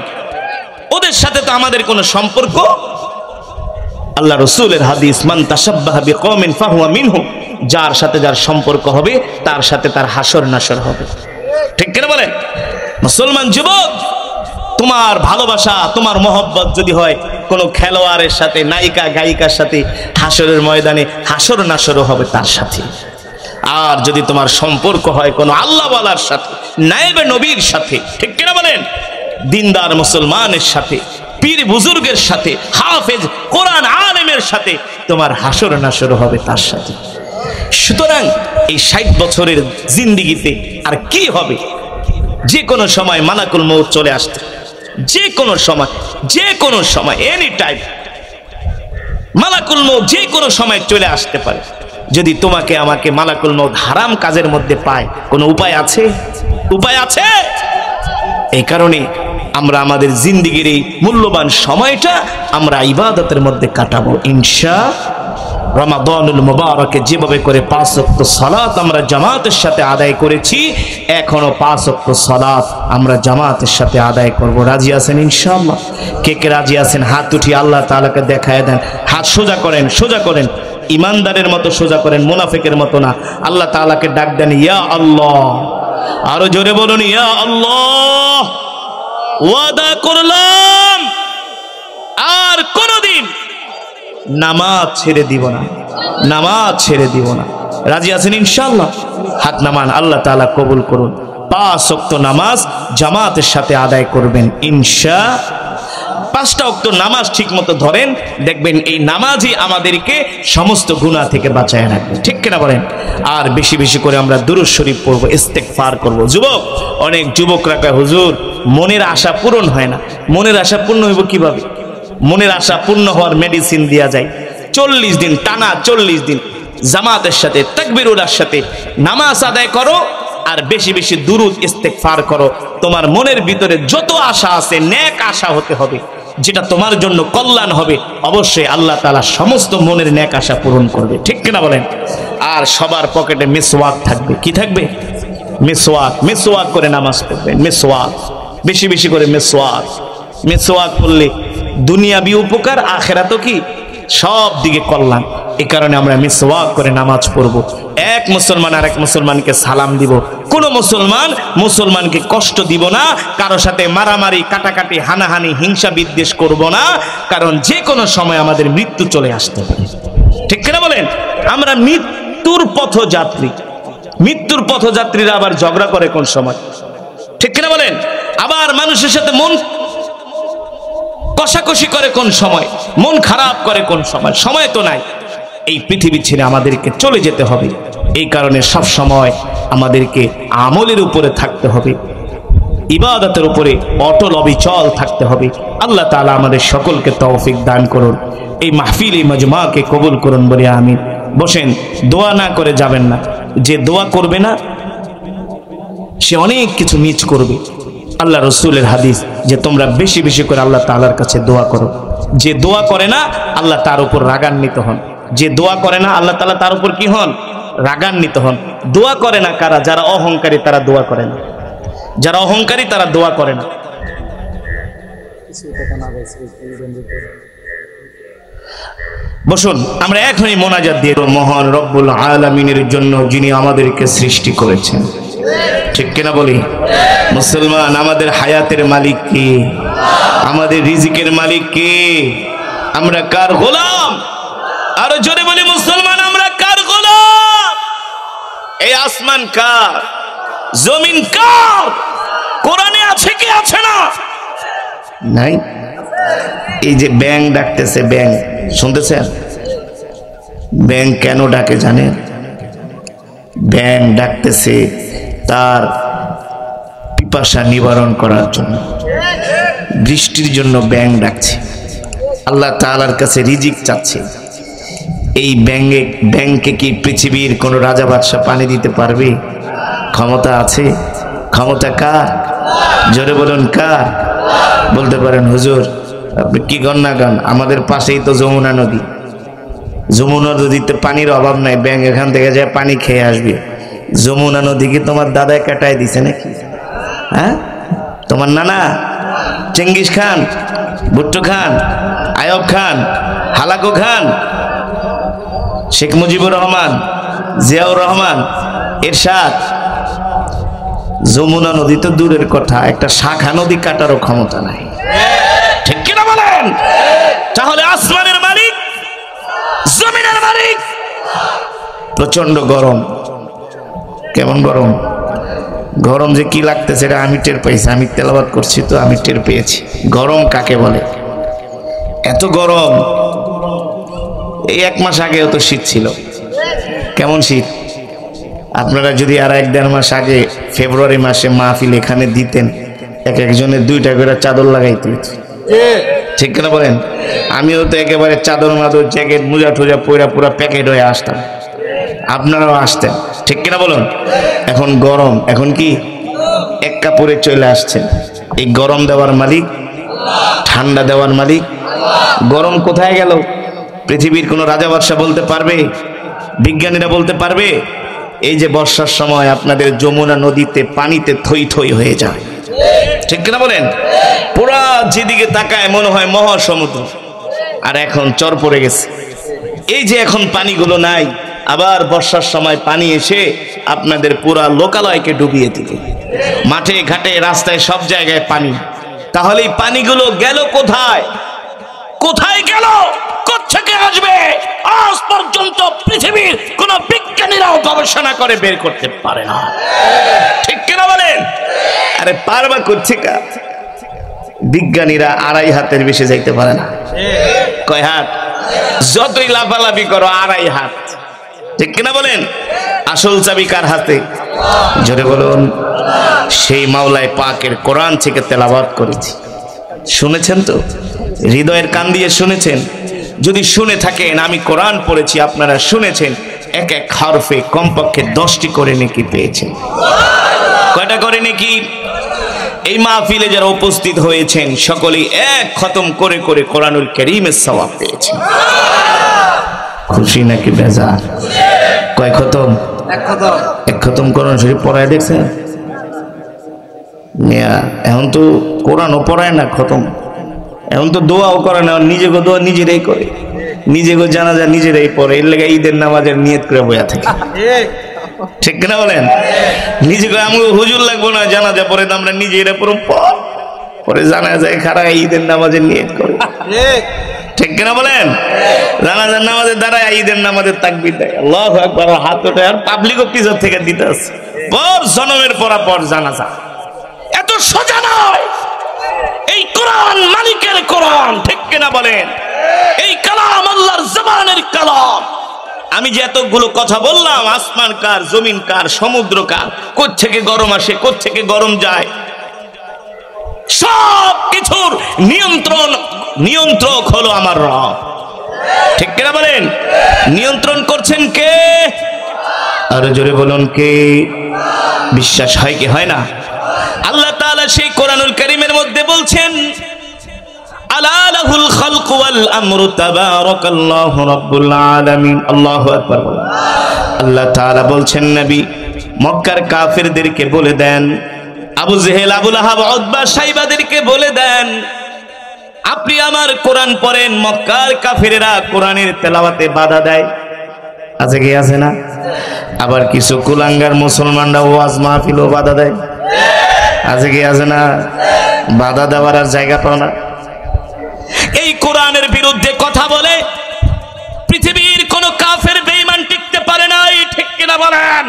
ওদের সাথে তো আমাদের কোনো সম্পর্ক। আল্লাহ রাসূলের হাদিস, মান তাশাব্বাহা বিকওমিন ফাহুয়া মিনহুম, যার সাথে যার সম্পর্ক হবে তার সাথে তার হাসর নাসর হবে, ঠিক কিনা বলেন? মুসলমান যুবক, তোমার ভালোবাসা, তোমার মহব্বত যদি হয় কোনো খেলোয়াড়ের সাথে, নায়িকা গায়িকার সাথে, হাসরের ময়দানে হাসর নাসরও হবে তার সাথে। আর যদি তোমার সম্পর্ক হয় কোনো আল্লাহওয়ালার সাথে, নায়েবে নবীর সাথে, ঠিক কিনা বলেন? দিনদার মুসলমানের সাথে, পীর বুজুর্গের সাথে, হাফেজ কোরআন আলেমের সাথে তোমার হাসর নাসর হবে তার সাথে। সুতরাং এই 60 বছরের জিন্দেগিতে আর কি হবে? যে কোনো সময় মালাকুল মউত চলে আসতে, যে কোনো সময় এনি টাইম মালাকুল মউত যে কোনো সময় চলে আসতে পারে। যদি তোমাকে আমাকে মালাকুল মউত হারাম কাজের মধ্যে পায়, কোনো উপায় আছে? উপায় আছে? এই কারণে আমরা আমাদের জিন্দেগির এই মূল্যবান সময়টা আমরা ইবাদতের মধ্যে কাটাবো ইনশাআল্লাহ। রমাদানুল মুবারকে যেভাবে করে 5 ওয়াক্ত সালাত আমরা জামাতের সাথে আদায় করেছি, এখনো 5 ওয়াক্ত সালাত আমরা জামাতের সাথে আদায় করব। রাজি আছেন ইনশাআল্লাহ? কে কে রাজি আছেন হাত উঠিয়ে আল্লাহ তাআলাকে দেখায় দেন। হাত সোজা করেন, সোজা করেন, ইমানদারের মতো সোজা করেন, মুনাফিকের মতো না। আল্লাহ তাআলাকে ডাক দেন, ইয়া আল্লাহ। আরো জোরে বলুন, ইয়া আল্লাহ। ওয়াদা করলাম আর কোনদিন নামাজ ছেড়ে দিব না, নামাজ ছেড়ে দিব না। রাজি আছেন ইনশাআল্লাহ? হাত নামান, আল্লাহ তাআলা কবুল করুন। 5 ওয়াক্ত নামাজ জামাতের সাথে আদায় করবেন ইনশাআল্লাহ। 5টা ওয়াক্ত নামাজ ঠিকমতো ধরেন, দেখবেন এই নামাজই আমাদেরকে সমস্ত গুনাহ থেকে বাঁচায় রাখবে, ঠিক কিনা বলেন? আর বেশি বেশি করে আমরা দুরূদ শরীফ পড়ব, ইস্তেগফার করব। যুবক, অনেক যুবকরা কয়, হুজুর মনের আশা পূরণ হয় না। মনের আশা পূর্ণ হইব কিভাবে? মনের আশা পূর্ণ হওয়ার মেডিসিন দেয়া যায়। 40 দিন টানা, 40 দিন জামাতের সাথে, তাকবীরের সাথে নামাজ আদায় করো আর বেশি বেশি দুরূদ ইস্তেগফার করো। তোমার মনের ভিতরে যত আশা আছে, নেক আশা হতে হবে, যেটা তোমার জন্য কল্যাণ হবে। অবশ্যই আল্লাহ তাআলা সমস্ত মনের নেক আশা পূরণ করবে, ঠিক কিনা বলেন? আর সবার পকেটে মিসওয়াক থাকবে। কি থাকবে? মিসওয়াক। মিসওয়াক করে নামাজ পড়বেন, মিসওয়াক বেশি বেশি করে। মিসওয়াক, মিসওয়াক করলে দুনিয়াবি উপকার, আখিরাতও কি সব দিকে কল্যাণ। এই কারণে আমরা মিসওয়াক করে নামাজ পড়ব। এক মুসলমান আর এক মুসলমানকে সালাম দিব। কোন মুসলমানকে কষ্ট দিব না, কারো সাথে মারামারি, কাটাকাটি, হানাহানি, হিংসা বিদ্বেষ করব না, কারণ যে কোনো সময় আমাদের মৃত্যু চলে আসতে পারে, ঠিক কিনা বলেন? আমরা মৃত্যুর পথযাত্রী। মৃত্যুর পথযাত্রীরা আবার ঝগড়া করে কোন সময়, ঠিক কিনা বলেন? আবার মানুষের সাথে মন কষাকষি করে কোন সময়, মন খারাপ করে কোন সময়। সময় তো নাই। এই পৃথিবী ছেড়ে আমাদেরকে চলে যেতে হবে। এই কারণে সব সময় আমাদেরকে আমলের উপরে থাকতে হবে, ইবাদতের উপরে অটল অবিচল থাকতে হবে। আল্লাহ তাআলা আমাদের সকলকে তৌফিক দান করুন। এই মাহফিল, এই মাজমাকে কবুল করুন বলে আমিন। বসেন, দোয়া না করে যাবেন না। যে দোয়া করবে না সে অনেক কিছু মিস করবে। আল্লাহ রাসূলের হাদিস যে তোমরা বেশি বেশি করে আল্লাহ তাআলার কাছে দোয়া করো। যে দোয়া করে না আল্লাহ তার উপর রাগান্বিত হন। যে দোয়া করে না আল্লাহ তাআলা তার উপর কি হন? রাগান্বিত হন। দোয়া করে না কারা? যারা অহংকারী তারা দোয়া করে না। যারা অহংকারী তারা দোয়া করে না। বসুন, আমরা এখনই মোনাজাত দিয়ে মহান রব্বুল আলামিনের জন্য, যিনি আমাদেরকে সৃষ্টি করেছেন, ঠিক কিনা বলি? মুসলমান, আমাদের হায়াতের মালিক কে? আমাদের রিজিকের মালিক কে? আমরা কার গোলাম? আরো জোরে বলি মুসলমান, আমরা কার গোলাম? এই আসমান কার? জমিন কার? কোরআনে আছে কি আছে না? নাই। এই যে ব্যাং ডাকতেছে, ব্যাং শুনতেছেন? ব্যাং কেন ডাকে জানেন? ব্যাং ডাকতেছে তার পিপাসা নিবারণ করার জন্য। বৃষ্টির জন্য ব্যাং ডাকছে। আল্লাহ তাআলার কাছে রিজিক চাচ্ছে। এই ব্যাংকে কি পৃথিবীর কোন রাজা বাদশাহ পানি দিতে পারবে? ক্ষমতা আছে? ক্ষমতা কার? জোরে বলুন কার? বলতে পারেন হুজুর আপনি কি গন্না গান, আমাদের পাশেই তো যমুনা নদী, যমুনা নদীতে পানির অভাব নাই, ব্যাংক এখান থেকে যায় পানি খেয়ে আসবে। যমুনা নদী কি তোমার দাদায় কাটায় দিছে নাকি? হ্যাঁ, তোমার নানা চেঙ্গিস খান, ভুট্টো খান, আয়ব খান, হালাকো খান, শেখ মুজিবুর রহমান, জিয়াউর রহমান, এরশাদ, যমুনা নদী তো দূরের কথা, একটা শাখা নদী কাটারও ক্ষমতা নাই। ঠিক কিনা বলেন? তাহলে আসমানের মালিক, জমিনের মালিক। প্রচন্ড গরম। কেমন গরম? গরম যে কি লাগতেছে এটা আমি টের পেয়েছি, আমি তেলাওয়াত করছি তো আমি টের পেয়েছি গরম কাকে বলে। এত গরম, এই 1 মাস আগেও তো শীত ছিল। কেমন শীত? আপনারা যদি আর 1-1.5 মাস আগে ফেব্রুয়ারি মাসে মাহফিল এখানে দিতেন, একজনের 2টা করে চাদর লাগাইতে। ঠিক কিনা বলেন? আমিও তো একেবারে চাদর মাদর জ্যাকেট মোজা টোজা পয়রা পুরা প্যাকেট হয়ে আসতাম, আপনারাও আসতেন। ঠিক কিনা বলুন? এখন গরম, এখন কি এক কাপড়ে চলে আসছেন। এই গরম দেওয়ার মালিক, ঠান্ডা দেওয়ার মালিক। গরম কোথায় গেল? পৃথিবীর কোন রাজা বাদশা বলতে পারবে? বিজ্ঞানীরা বলতে পারবে? এই যে বর্ষার সময় আপনাদের যমুনা নদীতে পানিতে থই থই হয়ে যায়, ঠিক কিনা বলেন? পুরা যেদিকে তাকায় মনে হয় মহাসমুদ্র, আর এখন চর পড়ে গেছে। এই যে এখন পানিগুলো নাই, আবার বর্ষার সময় পানি এসে আপনাদের পুরা লোকালয়কে ডুবিয়ে দিবে। মাঠে ঘাটে রাস্তায় সব জায়গায় পানি। তাহলে এই পানিগুলো গেল কোথায়? কোথায় গেল? কোত্থেকে আসবে? আজ পর্যন্ত পৃথিবীর কোন বিজ্ঞানীরাও গবেষণা করে বের করতে পারে না। ঠিক কিনা বলেন? আরে পারবা করছে কা? বিজ্ঞানীরা 2.5 হাতের বেশি যাইতে পারে না। কয় হাত? যতই লাফালাফি করো 2.5 হাত। ঠিক কিনা বলেন? আসল চাবি কার হাতে? জোরে বলুন। সেই মাওলায় পাকের কোরআন থেকে তেলাওয়াত করেছি, শুনেছেন তো? হৃদয়ের কান দিয়ে শুনেছেন? যদি শুনে থাকেন, আমি কোরআন পড়েছি, আপনারা শুনেছেন, এক এক হরফে কমপক্ষে 10টি করে নেকি পেয়েছেন। কয়টা করে নেকি? এই মাহফিলে যারা উপস্থিত হয়েছেন সকলেই এক খতম করে করে কোরআনুল কারীমের সওয়াব পেয়েছেন। খুশি নাকি বেজার? কয় খতম? এক খতম কোরআন শরীফ পড়ায় দেখছেন? এখন তো কোরআনও পড়ায় না খতম, এখন তো দোয়াও করে না, নিজেকে দোয়া নিজেরাই করে, নিজেকে জানাজা নিজেরাই পড়ে। এর লেগে ঈদের নামাজের নিয়ত করে বইয়া থাকে। ঠিক কিনা বলেন? নিজেকে আমি হুজুর লাগবো না, জানাজা পরে তো আমরা নিজেরা পরে জানাজায় খারাপ ঈদের নামাজের নিয়ত করে। ঠিক কিনা বলেন? জানাজার নামাজের দ্বারা ঈদের নামাজের তাকবীর দেয়, আল্লাহু আকবার, হাত ওঠে, আর পাবলিকও পিছন থেকে দিতে আছে পর জনমের পর জানাজা। এত সোজা নয়। এই কোরআন মালিকের কোরআন, ঠিক কিনা বলেন? এই কালাম আল্লাহর জবানের কালাম। আমি যে এতগুলো কথা বললাম, আসমান কার, জমিন কার, সমুদ্র কার, কোত্থেকে গরম আসে, কোত্থেকে গরম যায়, সব কিছুর নিয়ন্ত্রক হলো আমার রব। ঠিক কিনা বলেন? নিয়ন্ত্রণ করছেন কে? আরো জোরে বলুন কে? বিশ্বাস হয় কি হয় না? আল্লাহ তাআলা সেই কোরআনুল কারীমের মধ্যে বলছেন, আলা লাহুল খালকু ওয়াল আমরু তাবারাকাল্লাহু রাব্বুল আলামিন। আল্লাহু আকবার। আল্লাহ তাআলা বলছেন, নবী মক্কার কাফেরদেরকে বলে দেন, আবু জেহেল, আবু লাহাব, উতবা, সাইবাদেরকে বলে দেন, আপনি আমার কোরআন পড়েন। মক্কার কাফেরেরা কোরআনের তেলাওয়াতে বাধা দেয়, আছে কি আছে না? আবার কিছু কুলাঙ্গার মুসলমানরা ওয়াজ মাহফিলও বাধা দেয়, আছে কি আছে না? বাধা দেওয়ার আর জায়গা পাও না। এই কোরআনের বিরুদ্ধে কথা বলে পৃথিবীর কোন কাফের বেঈমান টিকতে পারে না। ঠিক কিনা বলেন?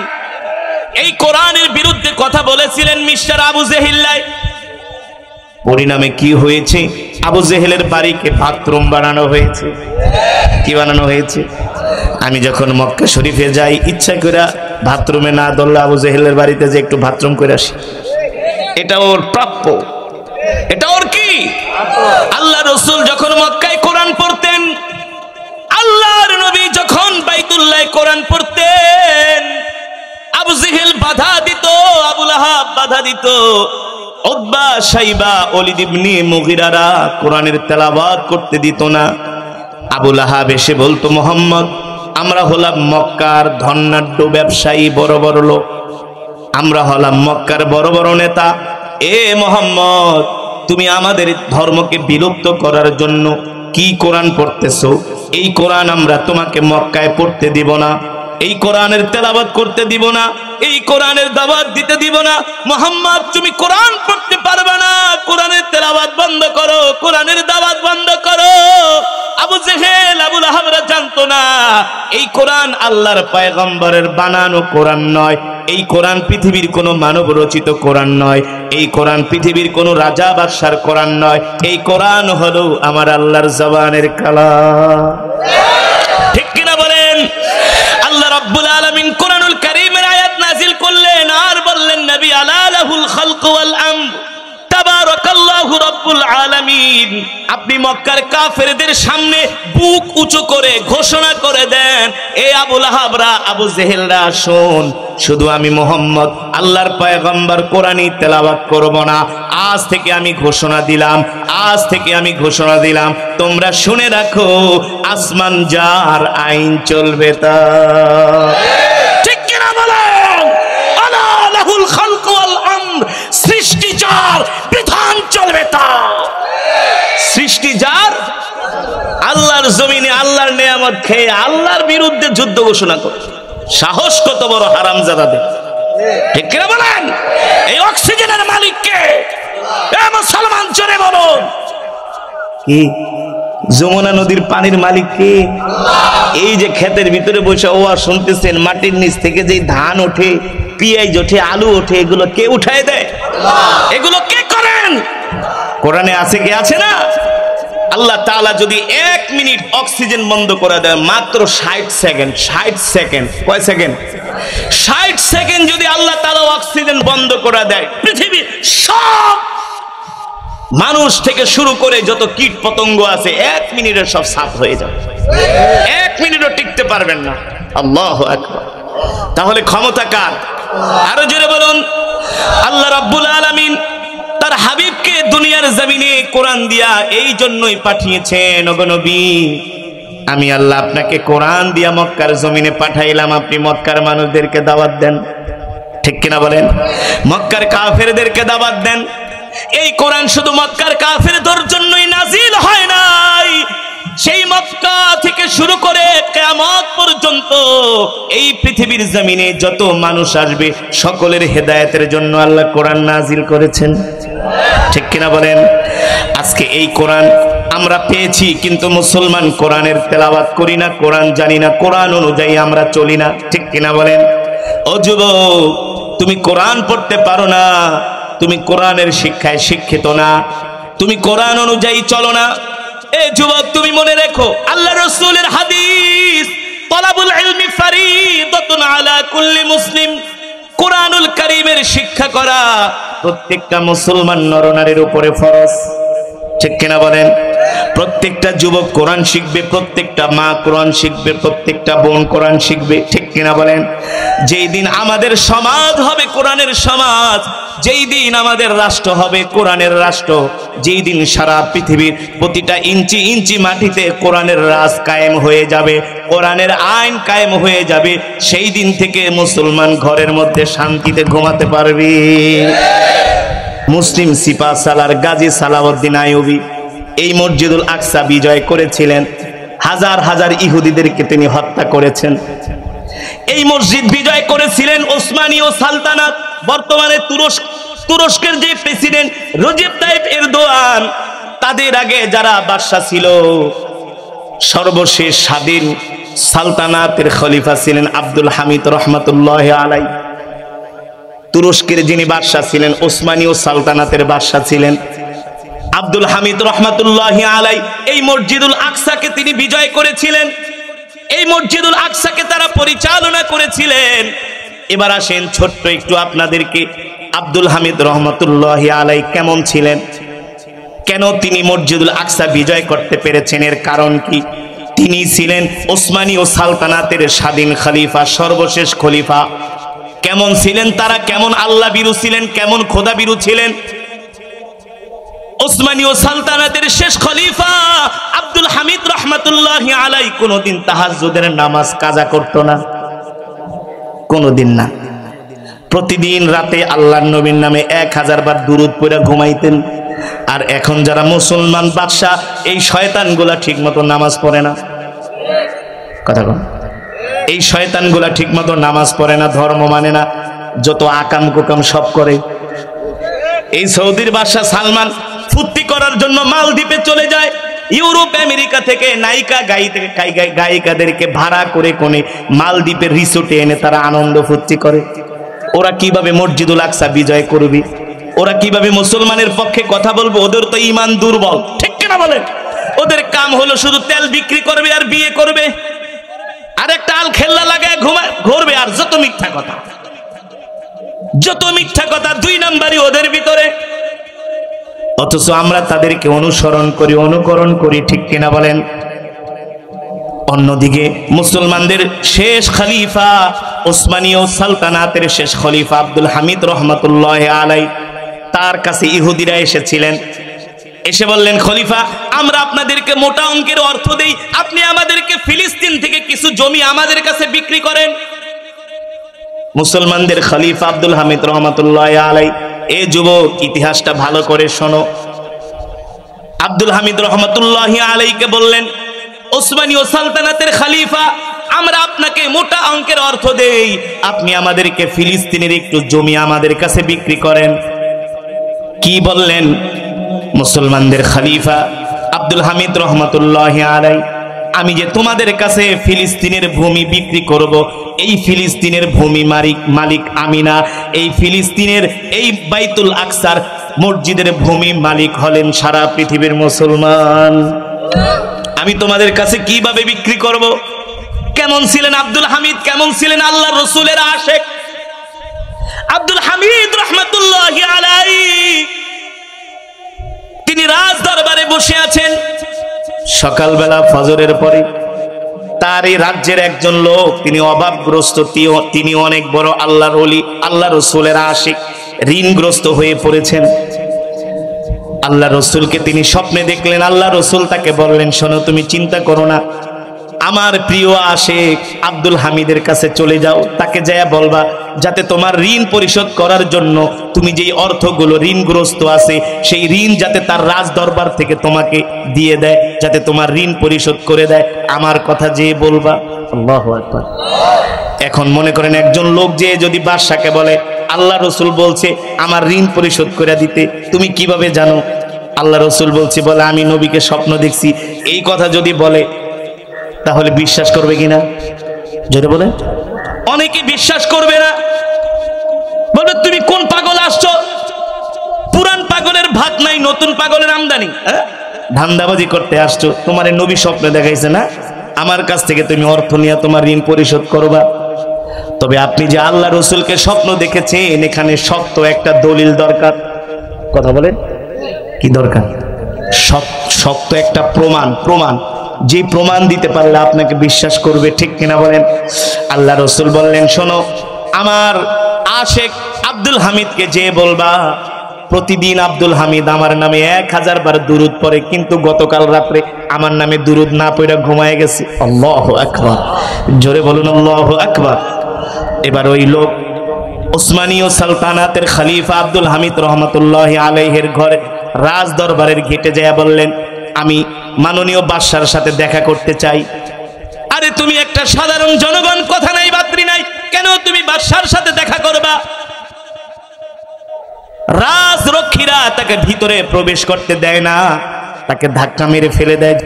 এই কোরআনের বিরুদ্ধে কথা বলেছিলেন মিস্টার আবু জেহিল্লাই। পরিণামে কি হয়েছে? আবু জেহেলের বাড়িকে বাথরুম বানানো হয়েছে। কি বানানো হয়েছে? আমি যখন মক্কা শরীফে যাই, ইচ্ছা করে বাথরুমে না দৌড়লে আবু জেহেলের বাড়িতে যে একটু বাথরুম করে আসি, এটা ওর প্রাপ্য, এটা ওর কি? আল্লাহ রাসূল যখন মক্কায় কোরআন কোরআন পড়তেন আবু জেহেল বাধা দিত, আবু লাহাব বাধা দিত, উতবা শাইবা ওয়ালিদ ইবনে মুগিরারা কোরআনের তেলাওয়াত করতে দিত না। আবু লাহাব এসে বলতো, মুহাম্মদ আমরা হলাম মক্কার ধনাঢ্য ব্যবসায়ী, বড় বড় লোক, আমরা হলাম মক্কার বড় বড় নেতা। এ মুহাম্মদ, তুমি আমাদের ধর্মকে বিলুপ্ত করার জন্য কি কোরআন পড়তেছো? এই কোরআন আমরা তোমাকে মক্কায় পড়তে দিব না, এই কোরআনের তেলাওয়াত করতে দিব না, এই কোরআনের দাওয়াত দিতে দিব না। মুহাম্মদ তুমি কোরআন পড়তে পারবে না, কোরআনের তেলাওয়াত বন্ধ করো, কোরআনের দাওয়াত বন্ধ করো। আবু জেহেল আবু লাহাবরা জানতো না এই কোরআন আল্লাহর পয়গম্বরের বানানো কোরআন নয়, এই কোরআন পৃথিবীর কোনো মানব রচিত কোরআন নয়, এই কোরআন পৃথিবীর কোনো রাজা বাদশার কোরআন নয়, এই কোরআন হলো আমার আল্লাহর জবানের কালাম। ঠিক কিনা বলেন? আল্লাহ রাব্বুল আলামিন কোরআনুল কারীমের আয়াত নাযিল করলেন আর বললেন, নবী আলা লাহুল খালকু ওয়াল আমর তাবারাকাল্লাহু রাব্বুল আলামিন। আপনি মক্কার কাফেরদের সামনে বুক উঁচু করে ঘোষণা করে দেন, এ আবু লাহাবরা আবু জেহেলরা শোন, শুধু আমি মুহাম্মদ আল্লাহর পয়গম্বর কোরআনই তেলাওয়াত করব না, আজ থেকে আমি ঘোষণা দিলাম, আজ থেকে আমি ঘোষণা দিলাম, তোমরা শুনে রাখো আসমান যার আইন চলবে তার। ঠিক কিনা বলেন? আলা লাহুল খালকু ওয়াল আমর, সৃষ্টি যার বিধান চলবে তার। সৃষ্টি যার, আল্লাহর জমিনে আল্লাহর নিয়ামত খেয়ে আল্লাহর বিরুদ্ধে যুদ্ধ ঘোষণা করে সাহস কত বড় হারামজাদাদের। ঠিক কিনা বলেন? এই অক্সিজেনের মালিক কে? এ মুসলমান জোরে বলুন। কি? যমুনা নদীর পানির মালিক কে? এই যে ক্ষেতের ভিতরে বসে ওয়া শুনতেছেন, মাটির নিচ থেকে যে ধান ওঠে, পেঁয়াজ ওঠে, আলু ওঠে, এগুলো কে উঠায় দেয়? এগুলো কে করেন? কোরআনে আছে, কে আছে না? আল্লাহ তাআলা যদি 1 মিনিট অক্সিজেন বন্ধ করে দেয়, মাত্র 60 সেকেন্ড, 60 সেকেন্ড, কয় সেকেন্ড? 60 সেকেন্ড যদি আল্লাহ তাআলা অক্সিজেন বন্ধ করে দেয়, পৃথিবীর সব মানুষ থেকে শুরু করে যত কীট পতঙ্গ আছে 1 মিনিটে সব সাফ হয়ে যাবে। 1 মিনিটও টিকতে পারবেন না। আল্লাহু আকবার। তাহলে ক্ষমতা কার? আরো জোরে বলুন। আল্লাহ রাব্বুল আলামিন তার হাবিবকে দুনিয়ার জমিনে কোরআন দিয়া এই জন্যই পাঠিয়েছেন, ওগো নবী আমি আল্লাহ আপনাকে কোরআন দিয়া মক্কার জমিনে পাঠাইলাম, আপনি মক্কার মানুষদেরকে দাওয়াত দেন। ঠিক কিনা বলেন? মক্কার কাফেরদেরকে দাওয়াত দেন। এই কোরআন শুধু মক্কার কাফেরদের জন্যই নাজিল হয় নাই, সেই মক্কা থেকে শুরু করে কিয়ামত পর্যন্ত এই পৃথিবীর জমিনে যত মানুষ আসবে সকলের হেদায়েতের জন্য আল্লাহ কোরআন নাজিল করেছেন। ঠিক কিনা বলেন? আজকে এই কোরআন আমরা পেয়েছি, কিন্তু মুসলমান কোরআনের তেলাওয়াত করি না, কোরআন জানি না, কোরআন অনুযায়ী আমরা চলি না। ঠিক কিনা বলেন? ও যুবক, তুমি কোরআন পড়তে পারো না, তুমি কোরআনের শিক্ষায় শিক্ষিত না, তুমি কোরআন অনুযায়ী চলো না। এ যুবক, তুমি মনে রেখো আল্লাহ রাসূলের হাদিস, তালাবুল ইলমি ফারিদাতুন আলা কুল্লি মুসলিম। কোরআনুল কারীমের শিক্ষা করা প্রত্যেকটা মুসলমান নরনারীর উপরে ফরজ। ঠিক কিনা বলেন? প্রত্যেকটা যুবক কোরআন শিখবে, প্রত্যেকটা মা কোরআন শিখবে, প্রত্যেকটা বোন কোরআন শিখবে। ঠিক কিনা বলেন? যেই দিন আমাদের সমাজ হবে কোরআনের সমাজ, যেই দিন আমাদের রাষ্ট্র হবে কোরআনের রাষ্ট্র, যেই দিন সারা পৃথিবীর প্রতিটা ইঞ্চি ইঞ্চি মাটিতে কোরআনের রাজ কায়েম হয়ে যাবে, কোরআনের আইন কায়েম হয়ে যাবে, সেই দিন থেকে মুসলমান ঘরের মধ্যে শান্তিতে ঘুমাতে পারবে। মুসলিম সিপা সালার গাজী সালাউদ্দিন আইয়ুবী এই মসজিদুল আকসা বিজয় করেছিলেন, হাজার হাজার ইহুদিদেরকে তিনি হত্যা করেছেন। এই মসজিদ বিজয় করেছিলেন ওসমানীয় সালতানাত, বর্তমানে তুরস্কের যে প্রেসিডেন্ট রজব তাইপ এরদোয়ান, তাদের আগে যারা বাদশা ছিল, সর্বশেষ স্বাধীন সালতানাতের খলিফা ছিলেন আব্দুল হামিদ রহমাতুল্লাহ আলাই। তুরস্কের যিনি বাদশা ছিলেন, ওসমানীয় সালতানাতের বাদশা ছিলেন আব্দুল হামিদ রহমাতুল্লাহ আলাই। এই মসজিদুল আকসাকে তিনি বিজয় করেছিলেন, এই মসজিদুল আকসাকে তারা পরিচালনা করেছিলেন। এবার আসেন ছোট্ট একটু আপনাদেরকে আব্দুল হামিদ রহমাতুল্লাহ আলাই কেমন ছিলেন, কেন তিনি মসজিদুল আকসা বিজয় করতে পেরেছেন, এর কারণ কি? তিনি ছিলেন ওসমানী ও সালতানাতের স্বাধীন খলিফা, সর্বশেষ খলিফা। কেমন ছিলেন তারা? কেমন আল্লাহ বিরু ছিলেন, কেমন খোদা বিরু ছিলেন? ওসমানী ও সালতানাতের শেষ খলিফা আব্দুল হামিদ রহমাতুল্লাহি আলাইহি কোনদিন তাহাজ্জুদের নামাজ কাজা করত না, কোনদিন না। প্রতিদিন রাতে আল্লাহর নবীর নামে 1000 বার দুরূদ পড়ে ঘুমাইতেন। আর এখন যারা মুসলমান বাদশা, এই শয়তানগুলা ঠিকমতো নামাজ পড়ে না। কথা বল, এই শয়তানগুলা ঠিকমতো নামাজ পড়ে না, ধর্ম মানে না, যত আকাম কুকাম সব করে। এই সৌদির বাদশা সালমান ফুর্তি করার জন্য মালদ্বীপে চলে যায়। ইউরোপ আমেরিকা থেকে নায়িকা গায়িকাদেরকে ভাড়া করে কোনে মালদ্বীপের রিসোর্টে এনে তারা আনন্দ ফুর্তি করে। ওরা কিভাবে মসজিদুল আকসা বিজয় করবে, ওরা কিভাবে মুসলমানের পক্ষে কথা বলবে? ওদের তো ঈমান দুর্বল, ঠিক কিনা বলেন? ওদের কাম হলো শুধু তেল বিক্রি করবে আর বিয়ে করবে, আর একটা আল খেল্লা লাগায় ঘুরবে, আর যত মিথ্যা কথা, যত মিথ্যা কথা, 2 নাম্বারই ওদের ভিতরে। অথচ আমরা তাদেরকে অনুসরণ করি, অনুকরণ করি, ঠিক কিনা বলেন? অন্যদিকে মুসলমানদের শেষ খলিফা, ওসমানী ও সালতানাতের শেষ খলিফা আব্দুল হামিদ রহমাতুল্লাহি আলাইহি, তার কাছে ইহুদিরা এসেছিলেন। এসে বললেন, খলিফা আমরা আপনাদেরকে মোটা অঙ্কের অর্থ দেই, আপনি আমাদেরকে ফিলিস্তিন থেকে কিছু জমি আমাদের কাছে বিক্রি করেন। মুসলমানদের খলিফা আব্দুল হামিদ রহমাতুল্লাহি আলাইহি, এ যুবক ইতিহাসটা ভালো করে শোনো। আব্দুল হামিদ রহমাতুল্লাহি আলাইহিকে বললেন, ওসমানী ও সালতানাতের খলিফা আমরা আপনাকে মোটা অঙ্কের অর্থ দেই, আপনি আমাদেরকে ফিলিস্তিনের একটু জমি আমাদের কাছে বিক্রি করেন। কি বললেন মুসলমানদের খলিফা আব্দুল হামিদ রহমাতুল্লাহি আলাইহি? আমি যে তোমাদের কাছে ফিলিস্তিনের ভূমি বিক্রি করব, এই ফিলিস্তিনের ভূমি মালিক আমি না, এই ফিলিস্তিনের এই বাইতুল আকসার মসজিদের ভূমি মালিক হলেন সারা পৃথিবীর মুসলমান। আমি তোমাদের কাছে কিভাবে বিক্রি করব? কেমন ছিলেন আব্দুল হামিদ, কেমন ছিলেন আল্লাহর রাসূলের আশিক আব্দুল হামিদ রহমাতুল্লাহি আলাইহি। তিনি রাজ দরবারে বসে আছেন। সকালবেলা ফজরের পরে তার এই রাজ্যের একজন লোক, তিনি অভাবগ্রস্ত, তিনি অনেক বড় আল্লাহর ওলি, আল্লাহ রসুলের আশিক, ঋণগ্রস্ত হয়ে পড়েছেন। আল্লাহ রসুলকে তিনি স্বপ্নে দেখলেন। আল্লাহ রসুল তাকে বললেন, শোনো তুমি চিন্তা করো না, আমার প্রিয় আশিক আব্দুল হামিদের কাছে চলে যাও, তাকে যায়া বলবা যাতে তোমার ঋণ পরিশোধ করার জন্য তুমি যেই অর্থগুলো ঋণগ্রস্ত আছে সেই ঋণ যাতে তার রাজ দরবার থেকে তোমাকে দিয়ে দেয়, যাতে তোমার ঋণ পরিশোধ করে দেয়, আমার কথা যে বলবা। আল্লাহু আকবার। এখন মনে করেন একজন লোক যে যদি বাদশাকে বলে আল্লাহ রসুল বলছে আমার ঋণ পরিশোধ করে দিতে, তুমি কিভাবে জানো? আল্লাহ রসুল বলছে, বলে আমি নবীকে স্বপ্ন দেখছি। এই কথা যদি বলে তাহলে বিশ্বাস করবে কিনা? যদি বলে অনেকে বিশ্বাস করবে না, বলবে তুমি কোন পাগল আসছো, পুরান পাগলের ভাত নাই, নতুন পাগলের আমদানি, ধান্দাবাজি করতে আসছো। তোমার নবী স্বপ্নে দেখাইছে না, আমার কাছ থেকে তুমি অর্থ নিয়ে তোমার ঋণ পরিশোধ করবা। তবে আপনি যে আল্লাহ রসুলকে স্বপ্ন দেখেছেন, এখানে শক্ত একটা দলিল দরকার। কথা বলেন, কি দরকার? শক্ত একটা প্রমাণ, যে প্রমাণ দিতে পারলে আপনাকে বিশ্বাস করবে, ঠিক কিনা বলেন? আল্লাহ রসুল বললেন, শোনো আমার আশিক আব্দুল হামিদকে যে বলবা প্রতিদিন আব্দুল হামিদ আমার নামে 1000 বার দুরুদ পড়ে, কিন্তু গতকাল রাত্রে আমার নামে দুরুদ না পড়ে ঘুমায় গেছে। আল্লাহু আকবার, জোরে বলুন আল্লাহু আকবার। এবার ওই লোক ওসমানী ও সালতানাতের খলিফা আব্দুল হামিদ রহমাতুল্লাহি আলাইহির ঘরে রাজ দরবারের গেটে যায় বললেন, আমি মাননীয় বাদশার সাথে দেখা করতে চাই। আরে তুমি একটা সাধারণ জনগণ, কথা নাই বাত্রি নাই, কেন তুমি বাদশার সাথে দেখা করবা? রাজরক্ষীরা তাকে ভিতরে প্রবেশ করতে দেয় না, তাকে ধাক্কা মেরে ফেলে দেয়।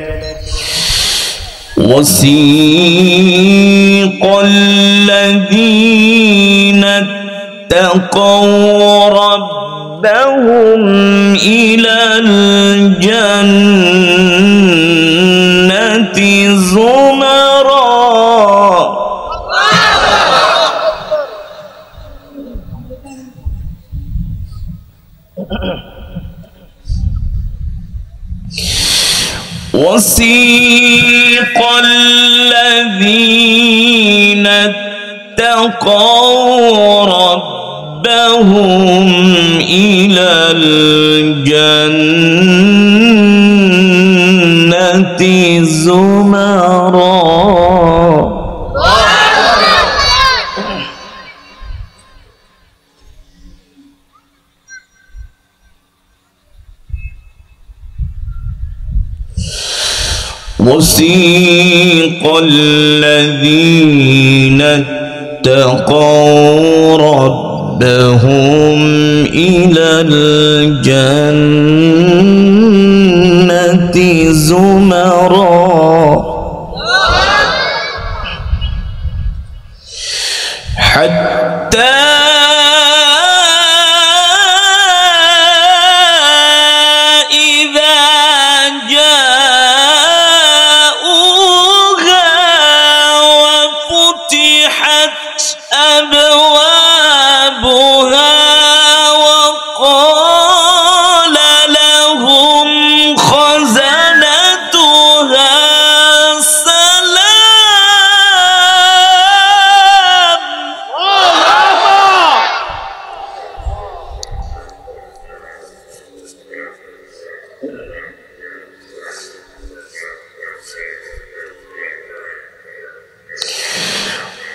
ওয়াসিকাল্লাযীনা তাকাউ রাব্বাহুম ইলাল জান্নাতি যুমারা। وسيق الذين اتقوا ربهم إلى الجنة زمرا. وسيق الذين اتقوا ربهم إلى الجنة زمرا حتى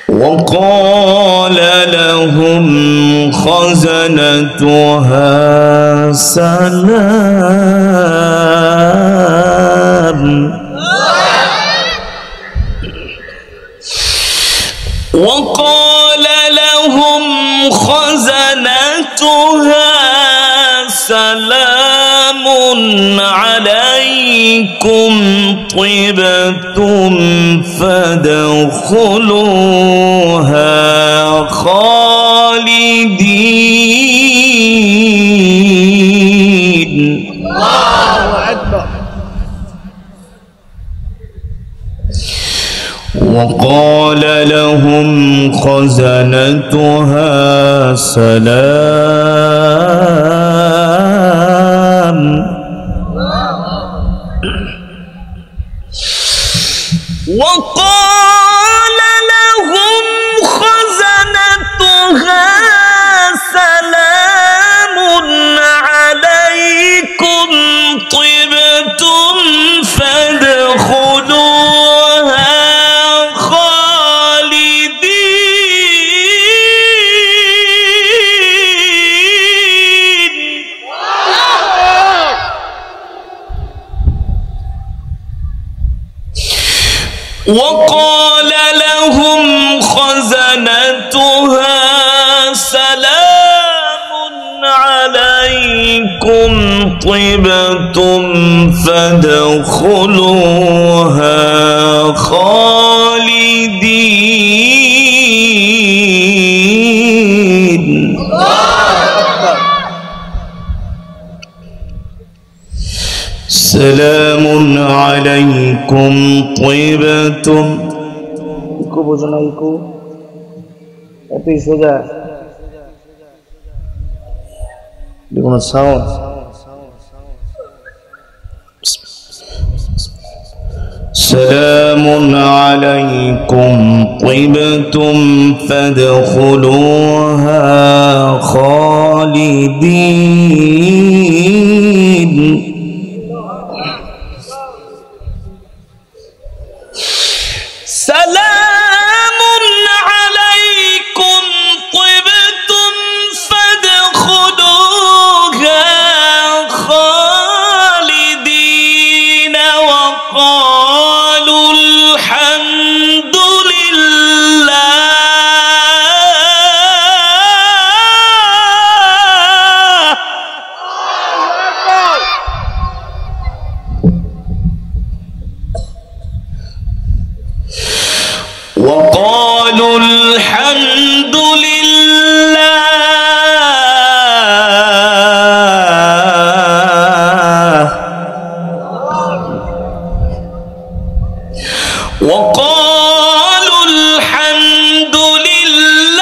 وقال لهم خزنتها سلام. وقال لهم خزنتها سلام عليكم طبتم فادخلوها خالدين. الله أكبر. وقال لهم خزنتها سلام وقال لهم خزنتها سلام عليكم طبتم فادخلوها خالدين. وقال لهم خزنتها سلام عليكم طبتم فادخلوها خالدين. سلام عليكم طيبتم. ইকো বোঝো না, ইকো এতই সোজা দেখুন সাউন্ড। سلام عليكم طيبتم فادخلوها خالدين. سلام عليكم طبتم فادخلوها خالدين. وقالوا الحمد لله. وقالوا الحمد لله. وقالوا الحمد لله.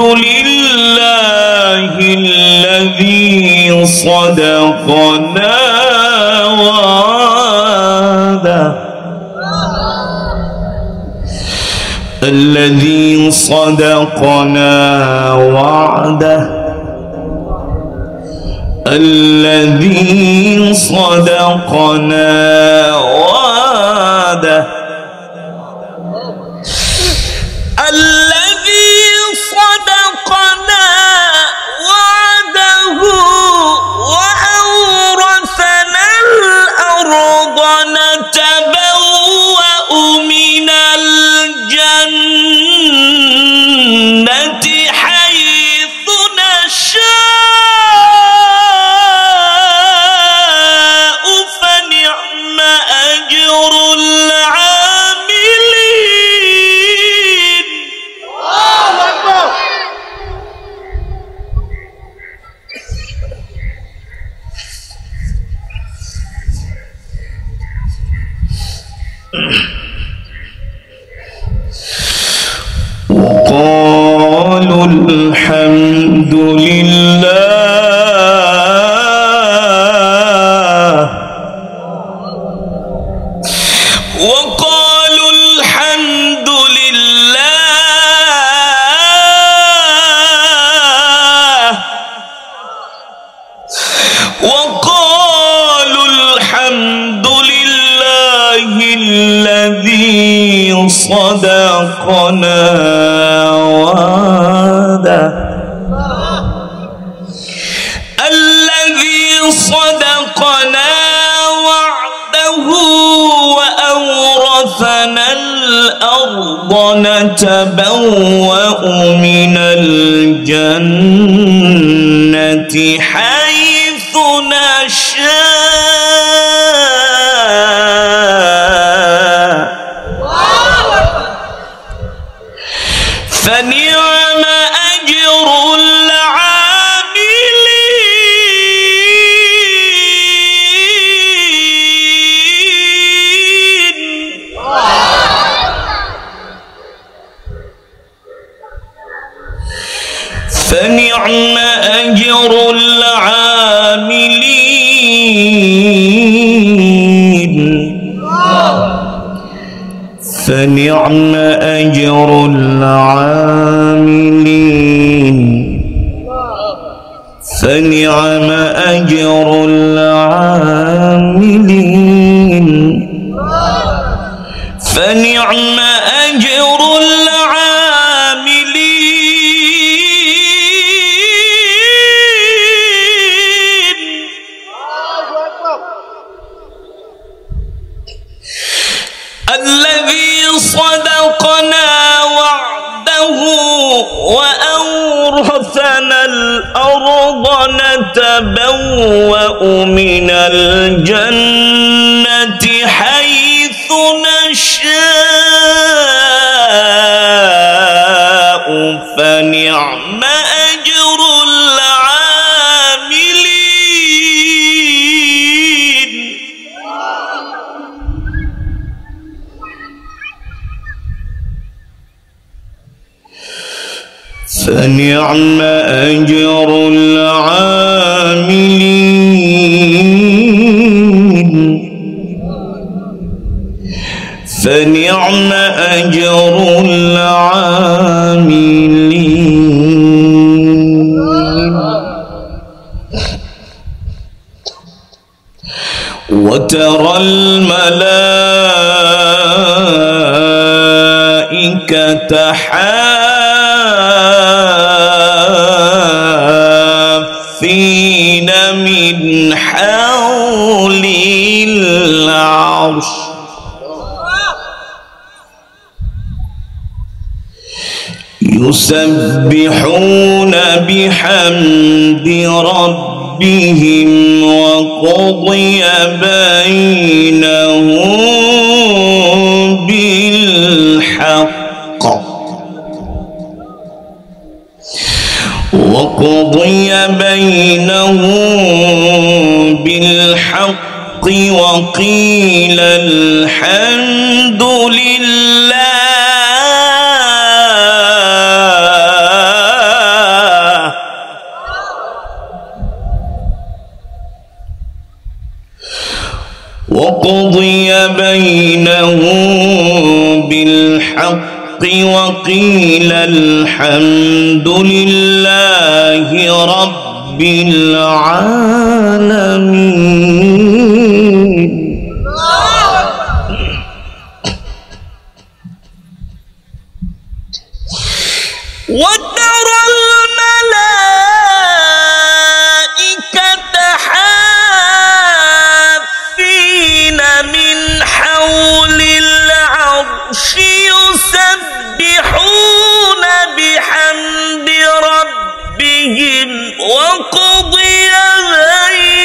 لله الذي صدقنا وعده الذي صدقنا وعده الذي صدقنا وعده الذي صدقنا وعده وأورثنا الأرض نتبوأ من الجنة حيث نشاء فنعم أجر العاملين. الله أكبر. وقالوا الحمد لله وقالوا الحمد لله وقالوا الحمد لله الذي صدقنا وعده الذي صدقنا وعده وأورثنا الأرض نتبوأ من الجنة حيث نشاء فنعم أجر العاملين. فنعم أجر العاملين. فنعم أجر العاملين. فنعم أجر العاملين. فنعم أجر العاملين. الذي صدقنا وعده وأورثنا الأرض نتبوأ من الجنة حيث نشاء فنعم أجر العاملين. فنعم أجر العاملين. فنعم أجر العاملين. وترى الملائكة حافين من حول العرش يسبحون بحمد ربهم وقضي بينهم بالحق وقضي بينهم بالحق وقيل الحمد لله بينهم بالحق وقيل الحمد لله رب العالمين. وترى الملائكة حافين من حول العرش يسبحون بحمد ربهم وقضي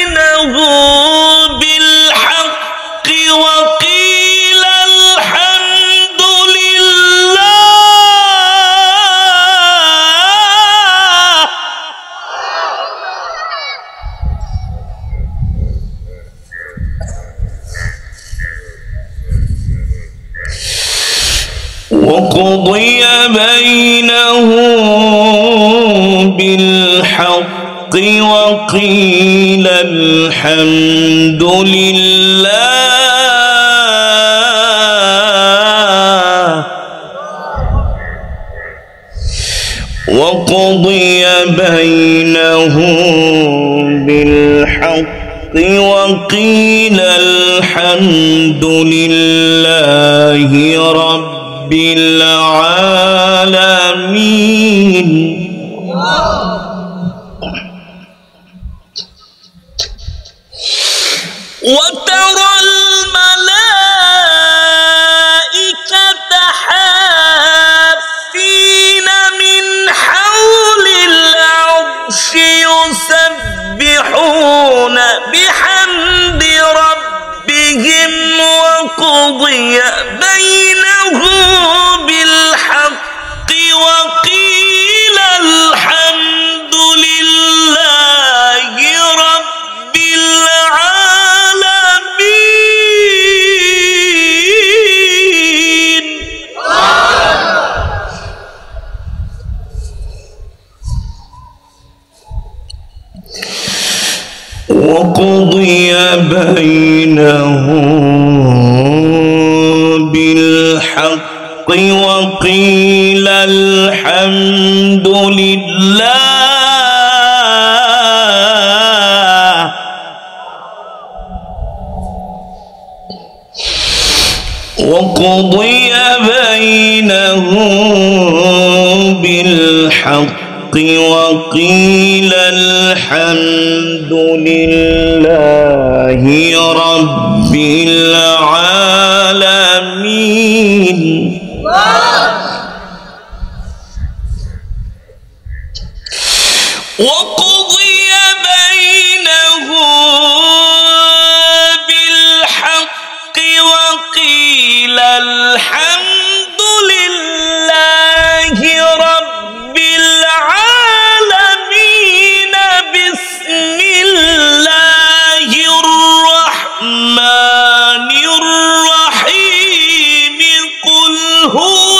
بينهم بالحق وقيل الحمد لله. وقضي بينهم بالحق وقيل الحمد لله. وقضي بينهم بالحق وقيل الحمد لله رب العالمين. وترى الملائكة حافين من حول العرش يسبحون بحمد ربهم وقضي بينهم بالحق وقيل الحمد لله رب العالمين. وقضي بينهم بالحق وقيل الحمد لله. وقضي بينهم بالحق وقيل الحمد لله رب العالمين. وقضي بينهم بالحق وقيل الحمد لله رب العالمين. بسم الله الرحمن الرحيم. قل هو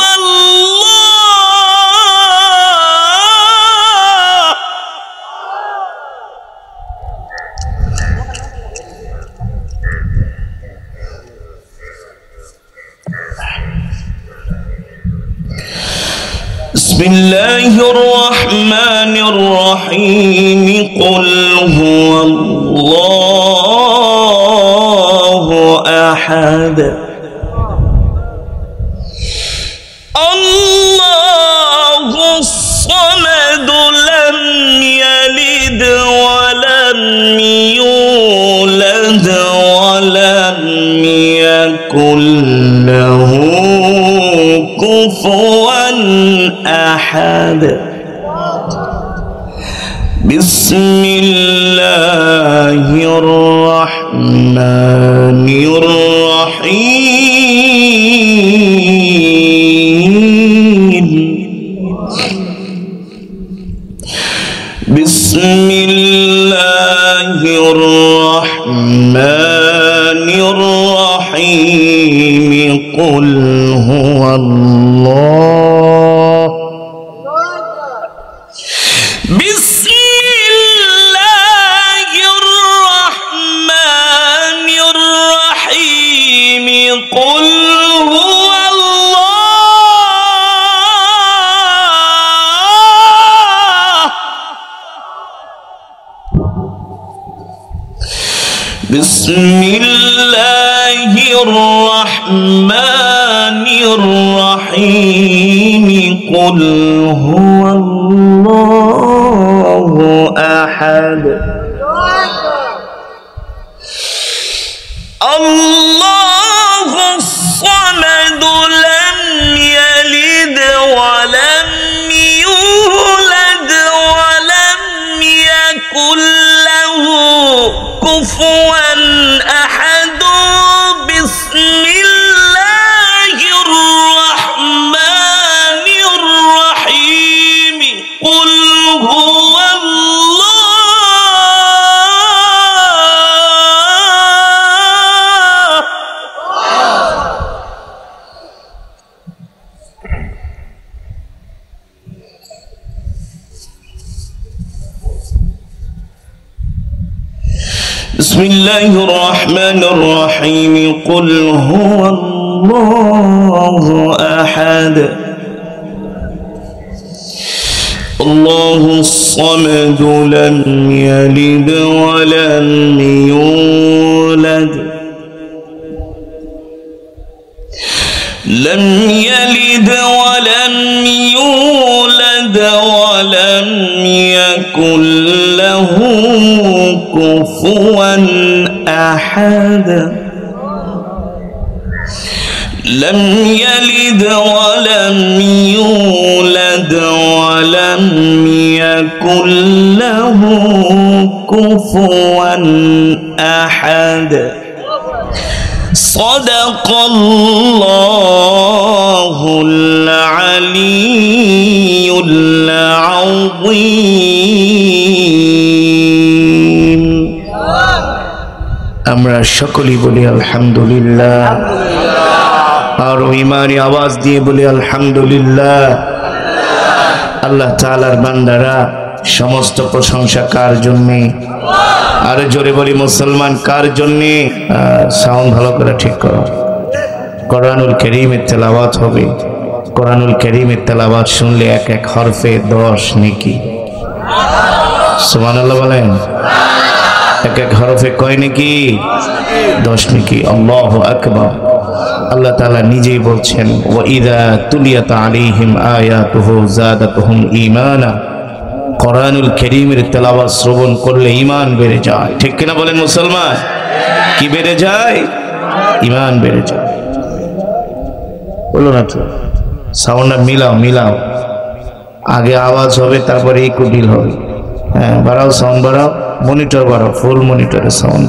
بسم الله الرحمن الرحيم. قل هو الله أحد الله الصمد لم يلد ولم يولد ولم يكن له كفوا أحد. بسم الله الرحمن الرحيم. بسم الله الرحمن الرحيم. قل هو الله. بسم الله الرحمن الرحيم. بسم الله الرحمن الرحيم قل هو الله أحد الله الصمد لم يلد ولم يولد ولم يكن له كفوا أحد بسم الله الرحمن الرحيم قل هو بسم الله الرحمن الرحيم قل هو الله أحد الله الصمد لم يلد ولم يولد لم يلد ولم يولد ولم يكن له كفوا أحد لم يلد ولم يولد ولم يكن له كفوا أحد صدق الله العلي العظيم আমরা সকলেই বলি আলহামদুলিল্লাহ আর ইমানি আওয়াজ দিয়ে বলি আলহামদুলিল্লাহ আল্লাহ তাআলার বান্দারা সমস্ত প্রশংসা কার জন্য আরে জোরে বলি মুসলমান কার জন্য সাউন্ড ভালো করে ঠিক করো কোরআনুল কারীমের তেলাওয়াত হবে কোরআনুল কারীমের তেলাওয়াত শুনলে এক এক হরফে 10 নেকি সুবহানাল্লাহ বলেন এক এক হরফে কয় নেকি 10 নেকি আল্লাহু আকবার আল্লাহ তাআলা নিজেই বলছেন ওয়া ইযা তুলিয়াত আলাইহিম আয়াতুহু যাদাতুহুম ঈমানা কোরআনুল কারীমের তেলাওয়াত শ্রবণ করলে ঈমান বেড়ে যায় ঠিক কিনা বলেন মুসলমান কি বেড়ে যায় ঈমান বেড়ে যায় বলো না তো সাউন্ডটা মিলাও আগে আওয়াজ হবে তারপরে ইকো ডিল হবে হ্যাঁ বাড়াও সাউন্ড বাড়াও মনিটর বাড়াও ফুল মনিটরে সাউন্ড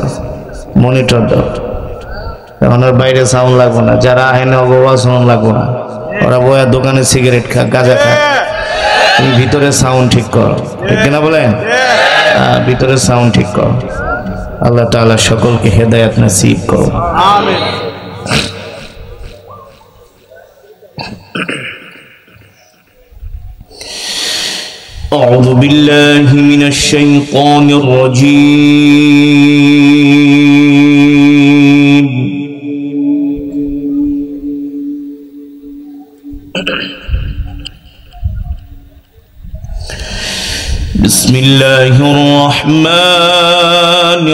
মনিটর দাও এখন আর বাইরে সাউন্ড লাগবে না যারা আহেন অগোয়া সাউন্ড লাগবে না ওরা বয়া দোকানে সিগারেট খায় গাঁজা খায় তুমি ভিতরে সাউন্ড ঠিক করো ঠিক কিনা বলেন ভিতরে সাউন্ড ঠিক করো আল্লাহ তাআলা সকলকে হেদায়েত নসিব করো আমিন أعوذ بالله من الشيطان الرجيم بسم الله الرحمن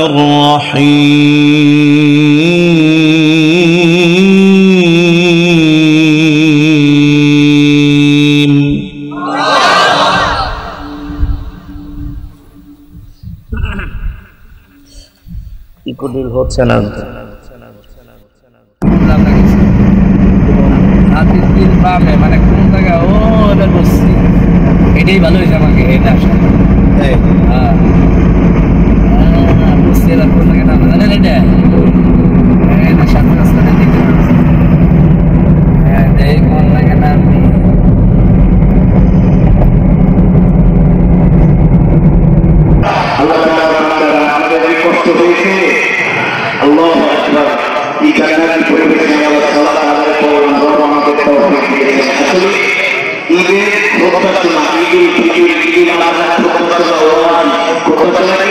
الرحيم ইকুডিল হচ্ছে না মানে কোন জায়গা ও এটা বসছি এটাই ভালো হয়েছে আমাকে এটা বসছি এরা কোন জায়গায় নাম জানেন এটা সামনে রাস্তাটা দেখতে এই কোন জায়গায় নাম আল্লাহু আকবার এই কারণে পরিবেশে আল্লাহ তাআলা আমাদের পরম রহমতের তৌফিক দিয়েছেন আসলে ঈদের প্রত্যাশা ঈদুল ফিতর ঈদুল আযহা প্রত্যাশা ওয়াজিব প্রত্যাশা